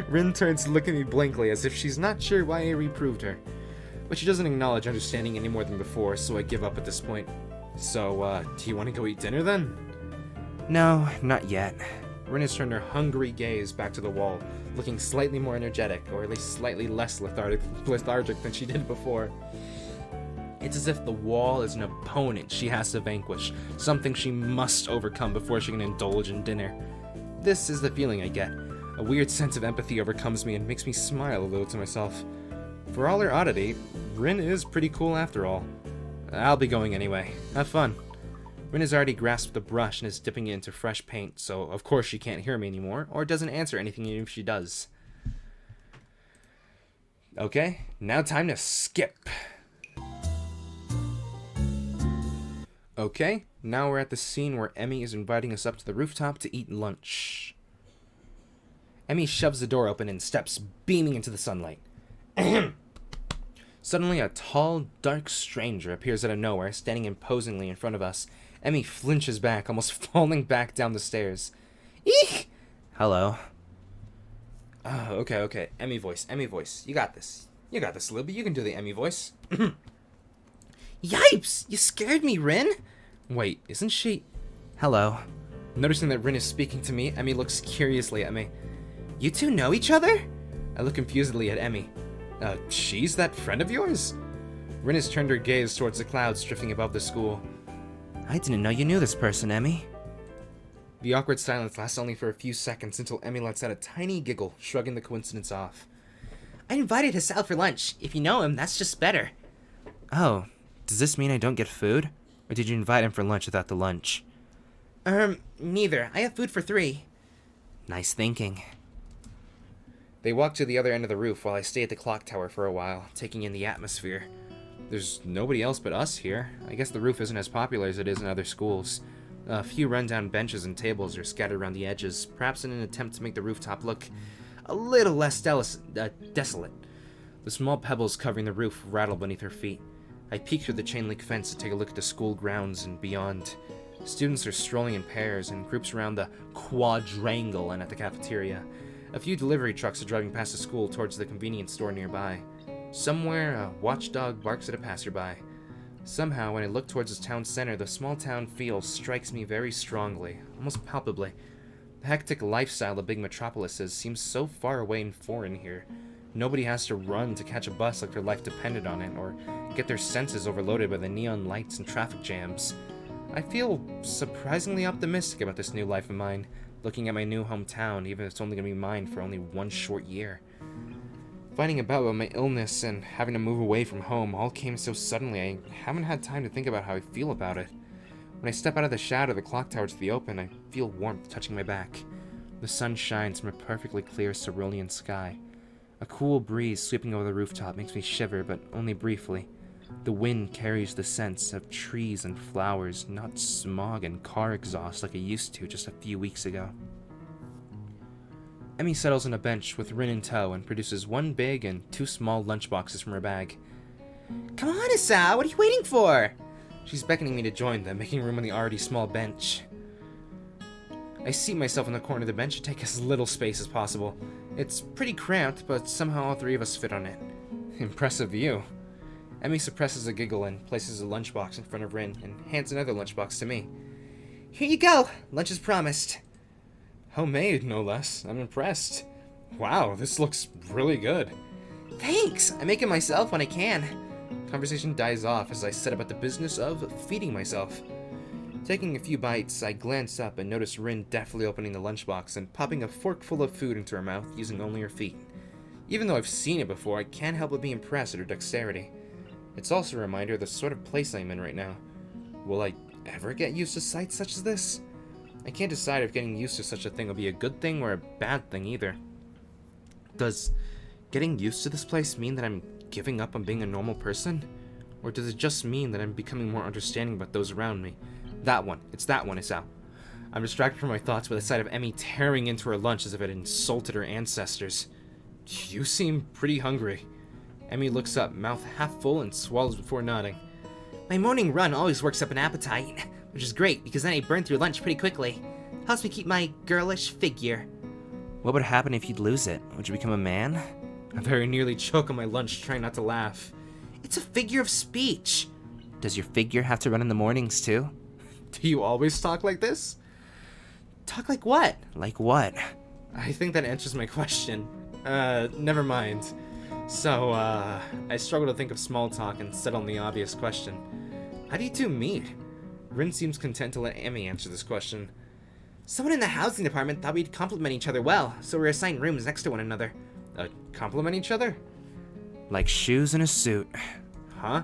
Rin turns to look at me blankly as if she's not sure why I reproved her. But she doesn't acknowledge understanding any more than before, so I give up at this point. So, do you want to go eat dinner then? No, not yet. Rin has turned her hungry gaze back to the wall, looking slightly more energetic, or at least slightly less lethargic than she did before. It's as if the wall is an opponent she has to vanquish, something she must overcome before she can indulge in dinner. This is the feeling I get. A weird sense of empathy overcomes me and makes me smile a little to myself. For all her oddity, Rin is pretty cool after all. I'll be going anyway. Have fun. Rin has already grasped the brush and is dipping it into fresh paint, so of course she can't hear me anymore, or doesn't answer anything even if she does. Okay, now time to skip. Okay, now we're at the scene where Emmy is inviting us up to the rooftop to eat lunch. Emmy shoves the door open and steps beaming into the sunlight. Suddenly, a tall, dark stranger appears out of nowhere, standing imposingly in front of us. Emmy flinches back, almost falling back down the stairs. Eek! Hello. Okay. Emmy voice. You got this, Libby. You can do the Emmy voice. Yipes! You scared me, Rin! Wait, isn't she... Hello. Noticing that Rin is speaking to me, Emmy looks curiously at me. You two know each other? I look confusedly at Emmy. She's that friend of yours? Rin has turned her gaze towards the clouds drifting above the school. I didn't know you knew this person, Emmy. The awkward silence lasts only for a few seconds until Emmy lets out a tiny giggle, shrugging the coincidence off. I invited us out for lunch. If you know him, that's just better. Oh, does this mean I don't get food? Or did you invite him for lunch without the lunch? Neither. I have food for 3. Nice thinking. They walk to the other end of the roof while I stay at the clock tower for a while, taking in the atmosphere. There's nobody else but us here. I guess the roof isn't as popular as it is in other schools. A few rundown benches and tables are scattered around the edges, perhaps in an attempt to make the rooftop look a little less desolate. The small pebbles covering the roof rattle beneath her feet. I peek through the chain-link fence to take a look at the school grounds and beyond. Students are strolling in pairs and groups around the quadrangle and at the cafeteria. A few delivery trucks are driving past the school towards the convenience store nearby. Somewhere, a watchdog barks at a passerby. Somehow, when I look towards the town center, the small town feel strikes me very strongly, almost palpably. The hectic lifestyle of big metropolises seems so far away and foreign here. Nobody has to run to catch a bus like their life depended on it, or get their senses overloaded by the neon lights and traffic jams. I feel surprisingly optimistic about this new life of mine, looking at my new hometown, even if it's only going to be mine for only one short year. Finding about my illness and having to move away from home all came so suddenly I haven't had time to think about how I feel about it. When I step out of the shadow of the clock tower to the open, I feel warmth touching my back. The sun shines from a perfectly clear cerulean sky. A cool breeze sweeping over the rooftop makes me shiver, but only briefly. The wind carries the scents of trees and flowers, not smog and car exhaust like it used to just a few weeks ago. Emmy settles on a bench with Rin in tow and produces 1 big and 2 small lunchboxes from her bag. Come on, Issa, what are you waiting for? She's beckoning me to join them, making room on the already small bench. I seat myself in the corner of the bench to take as little space as possible. It's pretty cramped, but somehow all 3 of us fit on it. Impressive view. Emmy suppresses a giggle and places a lunchbox in front of Rin and hands another lunchbox to me. Here you go. Lunch is promised. Homemade, no less. I'm impressed. Wow, this looks really good. Thanks. I make it myself when I can. Conversation dies off as I set about the business of feeding myself. Taking a few bites, I glance up and notice Rin deftly opening the lunchbox and popping a fork full of food into her mouth using only her feet. Even though I've seen it before, I can't help but be impressed at her dexterity. It's also a reminder of the sort of place I'm in right now. Will I ever get used to sights such as this? I can't decide if getting used to such a thing will be a good thing or a bad thing either. Does getting used to this place mean that I'm giving up on being a normal person? Or does it just mean that I'm becoming more understanding about those around me? That one. It's that one, it's out. I'm distracted from my thoughts by the sight of Emmy tearing into her lunch as if it had insulted her ancestors. You seem pretty hungry. Emmy looks up, mouth half full, and swallows before nodding. My morning run always works up an appetite, which is great because then I burn through lunch pretty quickly. Helps me keep my girlish figure. What would happen if you'd lose it? Would you become a man? I very nearly choke on my lunch, trying not to laugh. It's a figure of speech. Does your figure have to run in the mornings too? Do you always talk like this? Talk like what? Like what? I think that answers my question. Never mind. So, I struggle to think of small talk and settle on the obvious question. How do you two meet? Rin seems content to let Emmy answer this question. Someone in the housing department thought we'd complement each other well, so we were assigned rooms next to one another. Complement each other? Like shoes in a suit. Huh?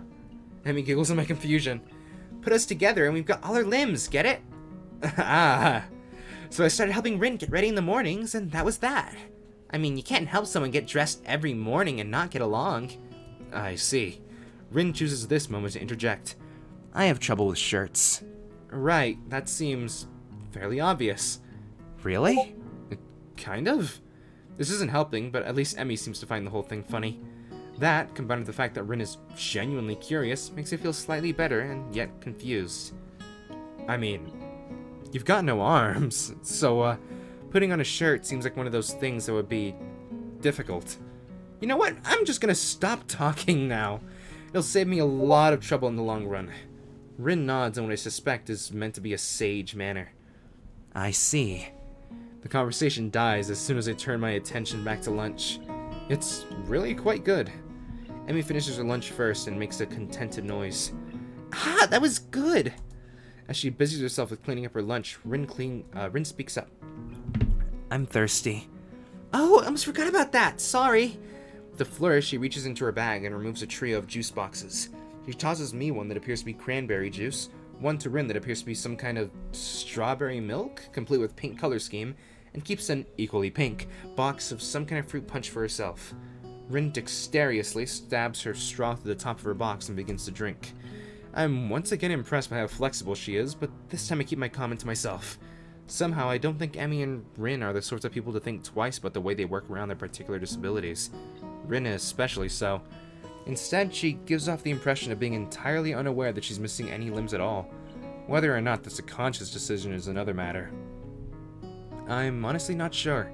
Emmy giggles in my confusion. Put us together and we've got all our limbs, get it? Ah. So I started helping Rin get ready in the mornings, and that was that. I mean, you can't help someone get dressed every morning and not get along. I see. Rin chooses this moment to interject. I have trouble with shirts. Right, that seems fairly obvious. Really? Kind of. This isn't helping, but at least Emmy seems to find the whole thing funny. That, combined with the fact that Rin is genuinely curious, makes it feel slightly better and yet confused. I mean, you've got no arms, so, putting on a shirt seems like one of those things that would be difficult. You know what? I'm just gonna stop talking now. It'll save me a lot of trouble in the long run. Rin nods in what I suspect is meant to be a sage manner. I see. The conversation dies as soon as I turn my attention back to lunch. It's really quite good. Emmy finishes her lunch first and makes a contented noise. Ah, that was good! As she busies herself with cleaning up her lunch, Rin speaks up. I'm thirsty. Oh, I almost forgot about that. Sorry. With a flourish, she reaches into her bag and removes a trio of juice boxes. She tosses me one that appears to be cranberry juice, one to Rin that appears to be some kind of strawberry milk, complete with pink color scheme, and keeps an equally pink box of some kind of fruit punch for herself. Rin dexterously stabs her straw through the top of her box and begins to drink. I'm once again impressed by how flexible she is, but this time I keep my comment to myself. Somehow, I don't think Emmy and Rin are the sorts of people to think twice about the way they work around their particular disabilities. Rin especially so. Instead, she gives off the impression of being entirely unaware that she's missing any limbs at all. Whether or not that's a conscious decision is another matter. I'm honestly not sure.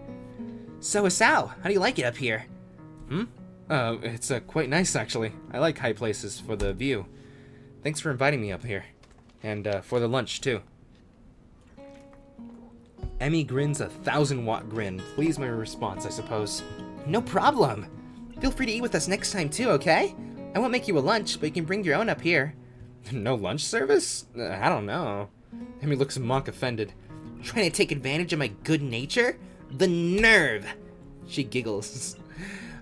So, Asao, how do you like it up here? It's quite nice, actually. I like high places for the view. Thanks for inviting me up here. And, for the lunch, too. Emmy grins a 1,000-watt grin. Please my response, I suppose. No problem. Feel free to eat with us next time, too, okay? I won't make you a lunch, but you can bring your own up here. No lunch service? I don't know. Emmy looks mock offended. Trying to take advantage of my good nature? The nerve! She giggles.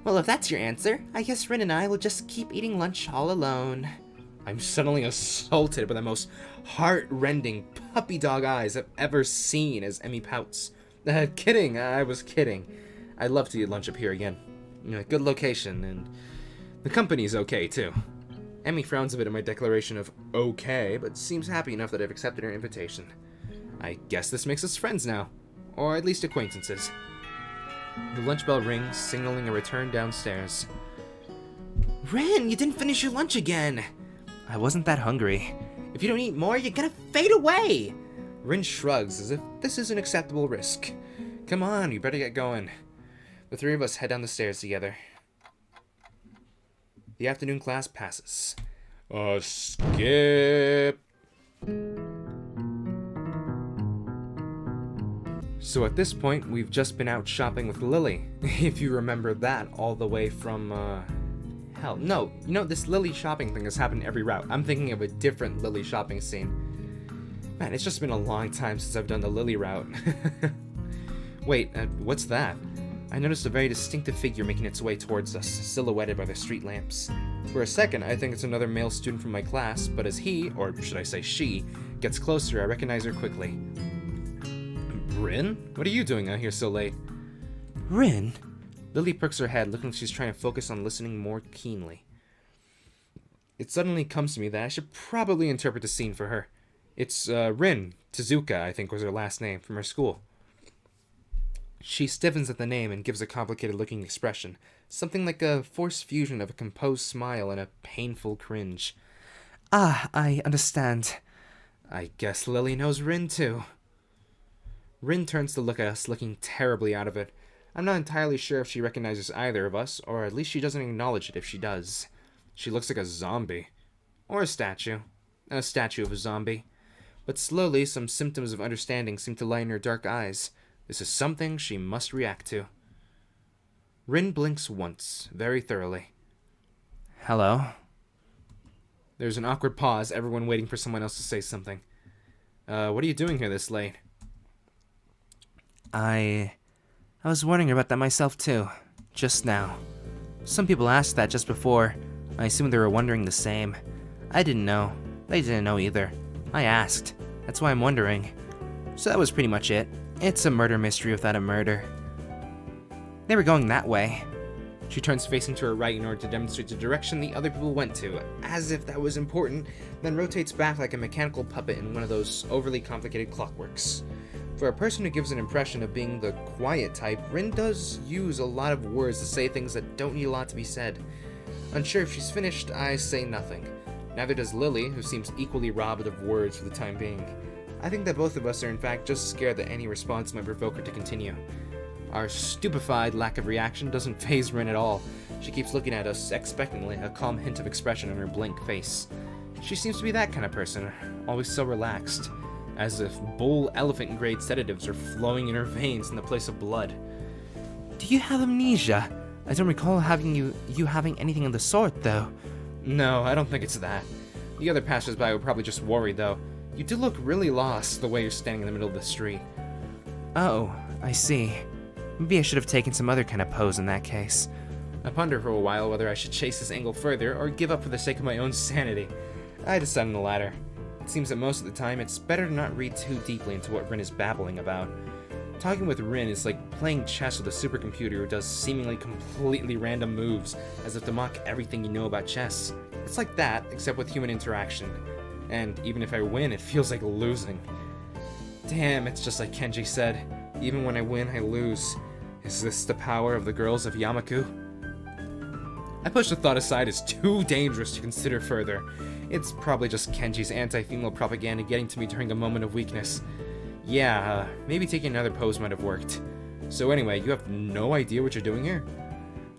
Well, if that's your answer, I guess Rin and I will just keep eating lunch all alone. I'm suddenly assaulted by the most heart-rending puppy dog eyes I've ever seen as Emmy pouts. Kidding, I was kidding. I'd love to eat lunch up here again. Good location, and the company's okay, too. Emmy frowns a bit at my declaration of okay, but seems happy enough that I've accepted her invitation. I guess this makes us friends now. Or at least acquaintances. The lunch bell rings, signaling a return downstairs. Rin, you didn't finish your lunch again! I wasn't that hungry. If you don't eat more, you're gonna fade away! Rin shrugs as if this is an acceptable risk. Come on, you better get going. The three of us head down the stairs together. The afternoon class passes. Skip! So at this point, we've just been out shopping with Lily. If you remember that all the way from, hell, no. This Lily shopping thing has happened every route. I'm thinking of a different Lily shopping scene. Man, it's just been a long time since I've done the Lily route. Wait, what's that? I noticed a very distinctive figure making its way towards us, silhouetted by the street lamps. For a second, I think it's another male student from my class, but as he, or should I say she, gets closer, I recognize her quickly. Rin? What are you doing out here so late? Rin? Lily perks her head, looking like she's trying to focus on listening more keenly. It suddenly comes to me that I should probably interpret the scene for her. It's, Rin. Tezuka, I think was her last name, from her school. She stiffens at the name and gives a complicated-looking expression, something like a forced fusion of a composed smile and a painful cringe. Ah, I understand. I guess Lily knows Rin, too. Rin turns to look at us, looking terribly out of it. I'm not entirely sure if she recognizes either of us, or at least she doesn't acknowledge it if she does. She looks like a zombie. Or a statue. A statue of a zombie. But slowly, some symptoms of understanding seem to light in her dark eyes. This is something she must react to. Rin blinks once, very thoroughly. Hello? There's an awkward pause, everyone waiting for someone else to say something. What are you doing here this late? I was wondering about that myself too, just now. Some people asked that just before. I assumed they were wondering the same. I didn't know. They didn't know either. I asked. That's why I'm wondering. So that was pretty much it. It's a murder mystery without a murder. They were going that way. She turns facing to her right in order to demonstrate the direction the other people went to, as if that was important, then rotates back like a mechanical puppet in one of those overly complicated clockworks. For a person who gives an impression of being the quiet type, Rin does use a lot of words to say things that don't need a lot to be said. Unsure if she's finished, I say nothing. Neither does Lily, who seems equally robbed of words for the time being. I think that both of us are in fact just scared that any response might provoke her to continue. Our stupefied lack of reaction doesn't faze Rin at all. She keeps looking at us expectantly, a calm hint of expression on her blank face. She seems to be that kind of person, always so relaxed, as if bull elephant-grade sedatives are flowing in her veins in the place of blood. Do you have amnesia? I don't recall having you having anything of the sort, though. No, I don't think it's that. The other passersby were probably just worried, though. You do look really lost the way you're standing in the middle of the street. Oh, I see. Maybe I should have taken some other kind of pose in that case. I ponder for a while whether I should chase this angle further or give up for the sake of my own sanity. I decide on the latter. It seems that most of the time it's better to not read too deeply into what Rin is babbling about. Talking with Rin is like playing chess with a supercomputer who does seemingly completely random moves, as if to mock everything you know about chess. It's like that, except with human interaction. And even if I win, it feels like losing. Damn, it's just like Kenji said. Even when I win, I lose. Is this the power of the girls of Yamaku? I push the thought aside as too dangerous to consider further. It's probably just Kenji's anti-female propaganda getting to me during a moment of weakness. Yeah, maybe taking another pose might have worked. So anyway, you have no idea what you're doing here?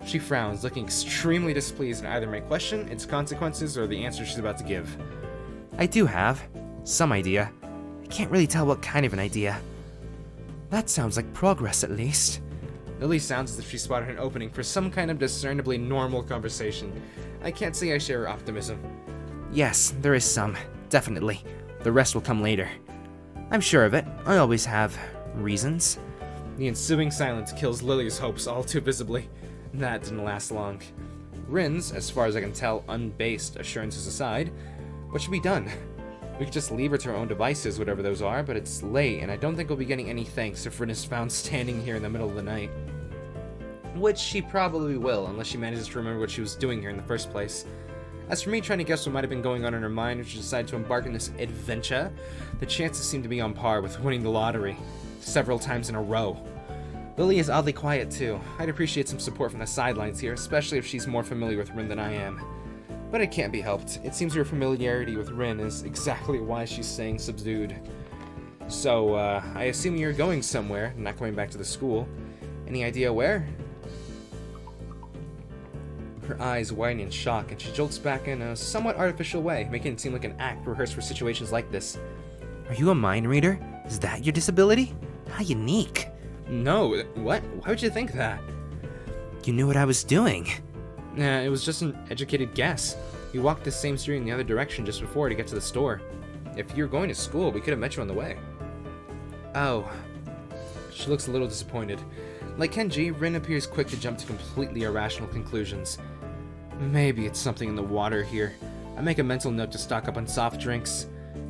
She frowns, looking extremely displeased at either my question, its consequences, or the answer she's about to give. I do have some idea. I can't really tell what kind of an idea. That sounds like progress, at least. Lily sounds as if she spotted an opening for some kind of discernibly normal conversation. I can't say I share her optimism. Yes, there is some. Definitely. The rest will come later. I'm sure of it. I always have reasons. The ensuing silence kills Lily's hopes all too visibly. That didn't last long. Rin's, as far as I can tell, unbased assurances aside, what should be done? We could just leave her to her own devices, whatever those are, but it's late, and I don't think we'll be getting any thanks if Rin is found standing here in the middle of the night. Which she probably will, unless she manages to remember what she was doing here in the first place. As for me trying to guess what might have been going on in her mind when she decided to embark on this adventure, the chances seem to be on par with winning the lottery, several times in a row. Lily is oddly quiet too. I'd appreciate some support from the sidelines here, especially if she's more familiar with Rin than I am. But it can't be helped. It seems her familiarity with Rin is exactly why she's staying subdued. So, I assume you're going somewhere, not going back to the school. Any idea where? Her eyes widen in shock, and she jolts back in a somewhat artificial way, making it seem like an act rehearsed for situations like this. Are you a mind reader? Is that your disability? How unique. No, what? Why would you think that? You knew what I was doing. Nah, it was just an educated guess. We walked the same street in the other direction just before to get to the store. If you were going to school, we could have met you on the way. Oh. She looks a little disappointed. Like Kenji, Rin appears quick to jump to completely irrational conclusions. Maybe it's something in the water here. I make a mental note to stock up on soft drinks.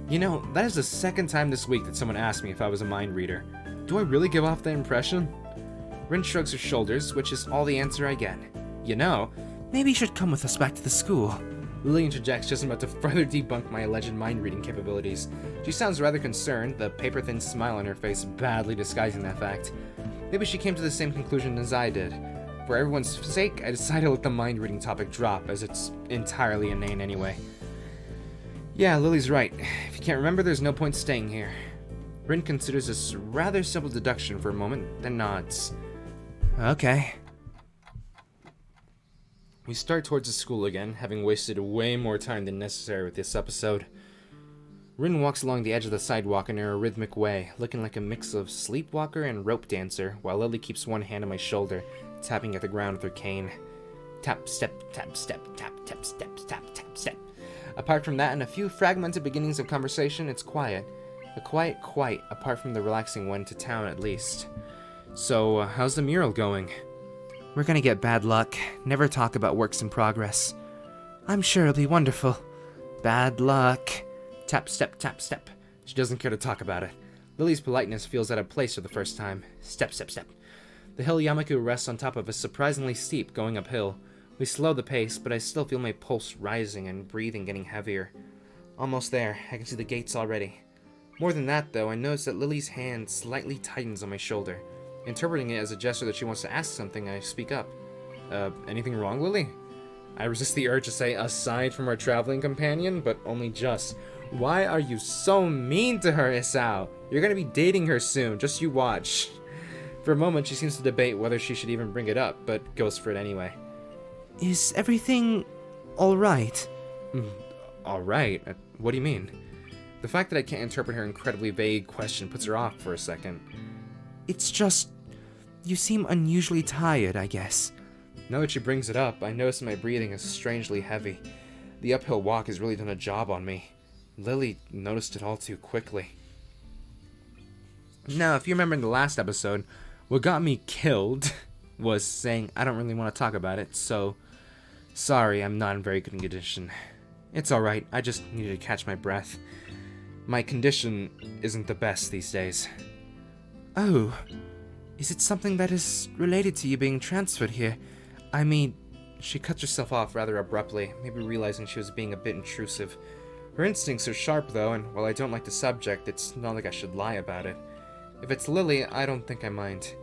You know, that is the second time this week that someone asked me if I was a mind reader. Do I really give off that impression? Rin shrugs her shoulders, which is all the answer I get. You know, maybe you should come with us back to the school. Lily interjects, just about to further debunk my alleged mind-reading capabilities. She sounds rather concerned, the paper-thin smile on her face badly disguising that fact. Maybe she came to the same conclusion as I did. For everyone's sake, I decided to let the mind-reading topic drop, as it's entirely inane anyway. Yeah, Lily's right. If you can't remember, there's no point staying here. Rin considers this rather simple deduction for a moment, then nods. Okay. We start towards the school again, having wasted way more time than necessary with this episode. Rin walks along the edge of the sidewalk in a rhythmic way, looking like a mix of sleepwalker and rope dancer, while Lily keeps one hand on my shoulder, tapping at the ground with her cane. Tap, step, tap, step, tap, tap, step, tap, tap, step. Apart from that and a few fragmented beginnings of conversation, it's quiet. A quiet, apart from the relaxing one to town at least. So, how's the mural going? We're gonna get bad luck. Never talk about works in progress. I'm sure it'll be wonderful. Bad luck. Tap, step, tap, step. She doesn't care to talk about it. Lily's politeness feels out of place for the first time. Step, step, step. The hill Yamaku rests on top of is surprisingly steep, going uphill. We slow the pace, but I still feel my pulse rising and breathing getting heavier. Almost there. I can see the gates already. More than that, though, I notice that Lily's hand slightly tightens on my shoulder. Interpreting it as a gesture that she wants to ask something, I speak up. Anything wrong, Lily? I resist the urge to say, aside from our traveling companion, but only just. Why are you so mean to her, Isao? You're gonna be dating her soon, just you watch. For a moment, she seems to debate whether she should even bring it up, but goes for it anyway. Is everything alright? Alright? What do you mean? The fact that I can't interpret her incredibly vague question puts her off for a second. It's just... you seem unusually tired, I guess. Now that she brings it up, I notice my breathing is strangely heavy. The uphill walk has really done a job on me. Lily noticed it all too quickly. Now, if you remember in the last episode, what got me killed was saying I don't really want to talk about it, so... Sorry, I'm not in very good condition. It's alright, I just needed to catch my breath. My condition isn't the best these days. Oh, is it something that is related to you being transferred here? I mean... She cuts herself off rather abruptly, maybe realizing she was being a bit intrusive. Her instincts are sharp though, and while I don't like the subject, it's not like I should lie about it. If it's Lily, I don't think I mind.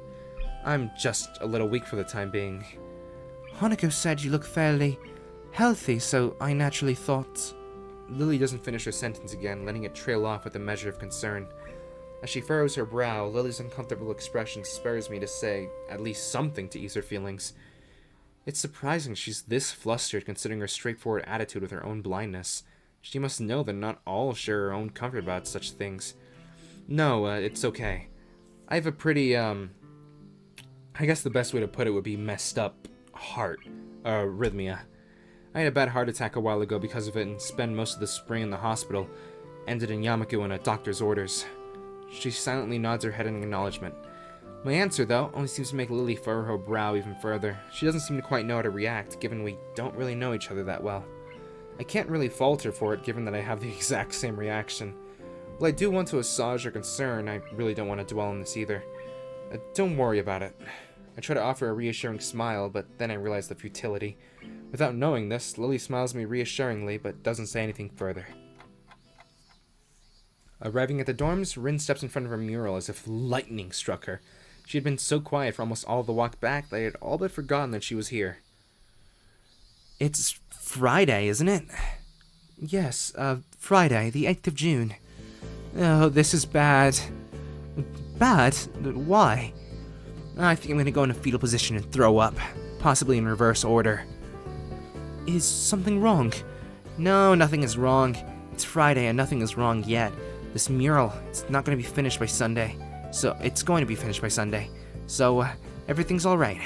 I'm just a little weak for the time being. Hanako said you look fairly healthy, so I naturally thought... Lily doesn't finish her sentence again, letting it trail off with a measure of concern. As she furrows her brow, Lily's uncomfortable expression spurs me to say at least something to ease her feelings. It's surprising she's this flustered considering her straightforward attitude with her own blindness. She must know that not all share her own comfort about such things. No, it's okay. I have a pretty, I guess the best way to put it would be messed up heart, arrhythmia. I had a bad heart attack a while ago because of it and spent most of the spring in the hospital. Ended in Yamaku on a doctor's orders. She silently nods her head in acknowledgement. My answer, though, only seems to make Lily furrow her brow even further. She doesn't seem to quite know how to react, given we don't really know each other that well. I can't really fault her for it, given that I have the exact same reaction. While I do want to assuage her concern, I really don't want to dwell on this either. Don't worry about it. I try to offer a reassuring smile, but then I realize the futility. Without knowing this, Lily smiles at me reassuringly, but doesn't say anything further. Arriving at the dorms, Rin steps in front of her mural as if lightning struck her. She had been so quiet for almost all of the walk back that I had all but forgotten that she was here. It's Friday, isn't it? Yes, Friday, the 8th of June. Oh, this is bad. Bad? Why? I think I'm gonna go in a fetal position and throw up. Possibly in reverse order. Is something wrong? No, nothing is wrong. It's Friday and nothing is wrong yet. This mural, it's not gonna be finished by Sunday. So, it's going to be finished by Sunday. So, everything's alright.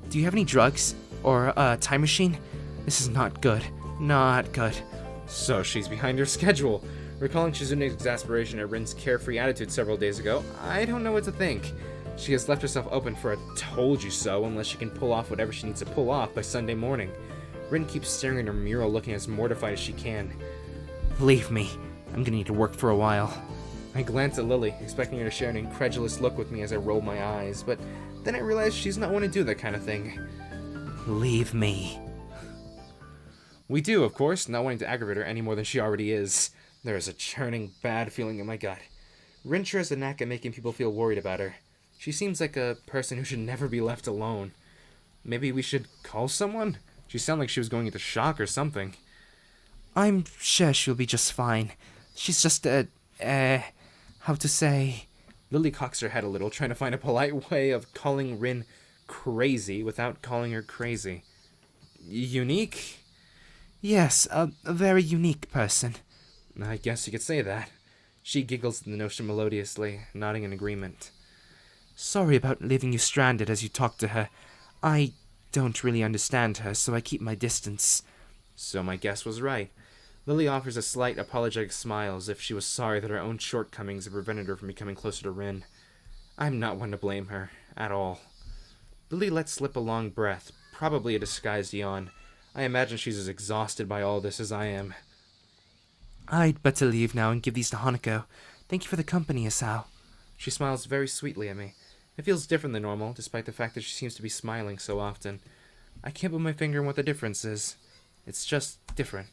Do you have any drugs? Or a time machine? This is not good. Not good. So, she's behind her schedule. Recalling Shizune's exasperation at Rin's carefree attitude several days ago, I don't know what to think. She has left herself open for a told you so unless she can pull off whatever she needs to pull off by Sunday morning. Rin keeps staring at her mural looking as mortified as she can. Believe me, I'm gonna need to work for a while. I glance at Lily, expecting her to share an incredulous look with me as I roll my eyes, but then I realize she's not one to do that kind of thing. Leave me. We do, of course, not wanting to aggravate her any more than she already is. There is a churning, bad feeling in my gut. Rin sure has a knack at making people feel worried about her. She seems like a person who should never be left alone. Maybe we should call someone? She sounded like she was going into shock or something. I'm sure she'll be just fine. She's just how to say... Lily cocks her head a little, trying to find a polite way of calling Rin crazy without calling her crazy. Unique? Yes, a very unique person. I guess you could say that. She giggles at the notion melodiously, nodding in agreement. Sorry about leaving you stranded as you talked to her. I don't really understand her, so I keep my distance. So my guess was right. Lily offers a slight apologetic smile as if she was sorry that her own shortcomings had prevented her from becoming closer to Rin. I'm not one to blame her, at all. Lily lets slip a long breath, probably a disguised yawn. I imagine she's as exhausted by all this as I am. I'd better leave now and give these to Hanako. Thank you for the company, Asao. She smiles very sweetly at me. It feels different than normal, despite the fact that she seems to be smiling so often. I can't put my finger on what the difference is. It's just different.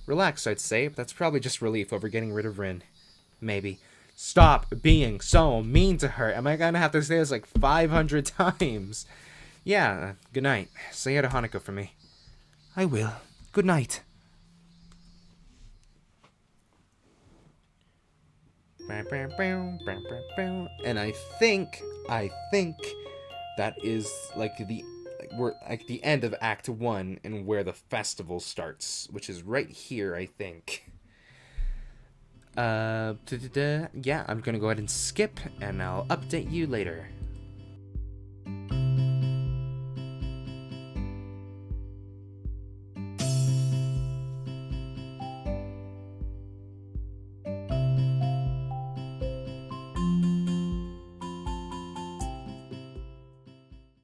Relaxed, I'd say, but that's probably just relief over getting rid of Rin. Maybe. Stop being so mean to her. Am I gonna have to say this like 500 times? Yeah, good night. Say hi to Hanako for me. I will. Good night. And I think that is we're like the end of Act 1 and where the festival starts, which is right here, I think. Yeah, I'm gonna go ahead and skip, and I'll update you later.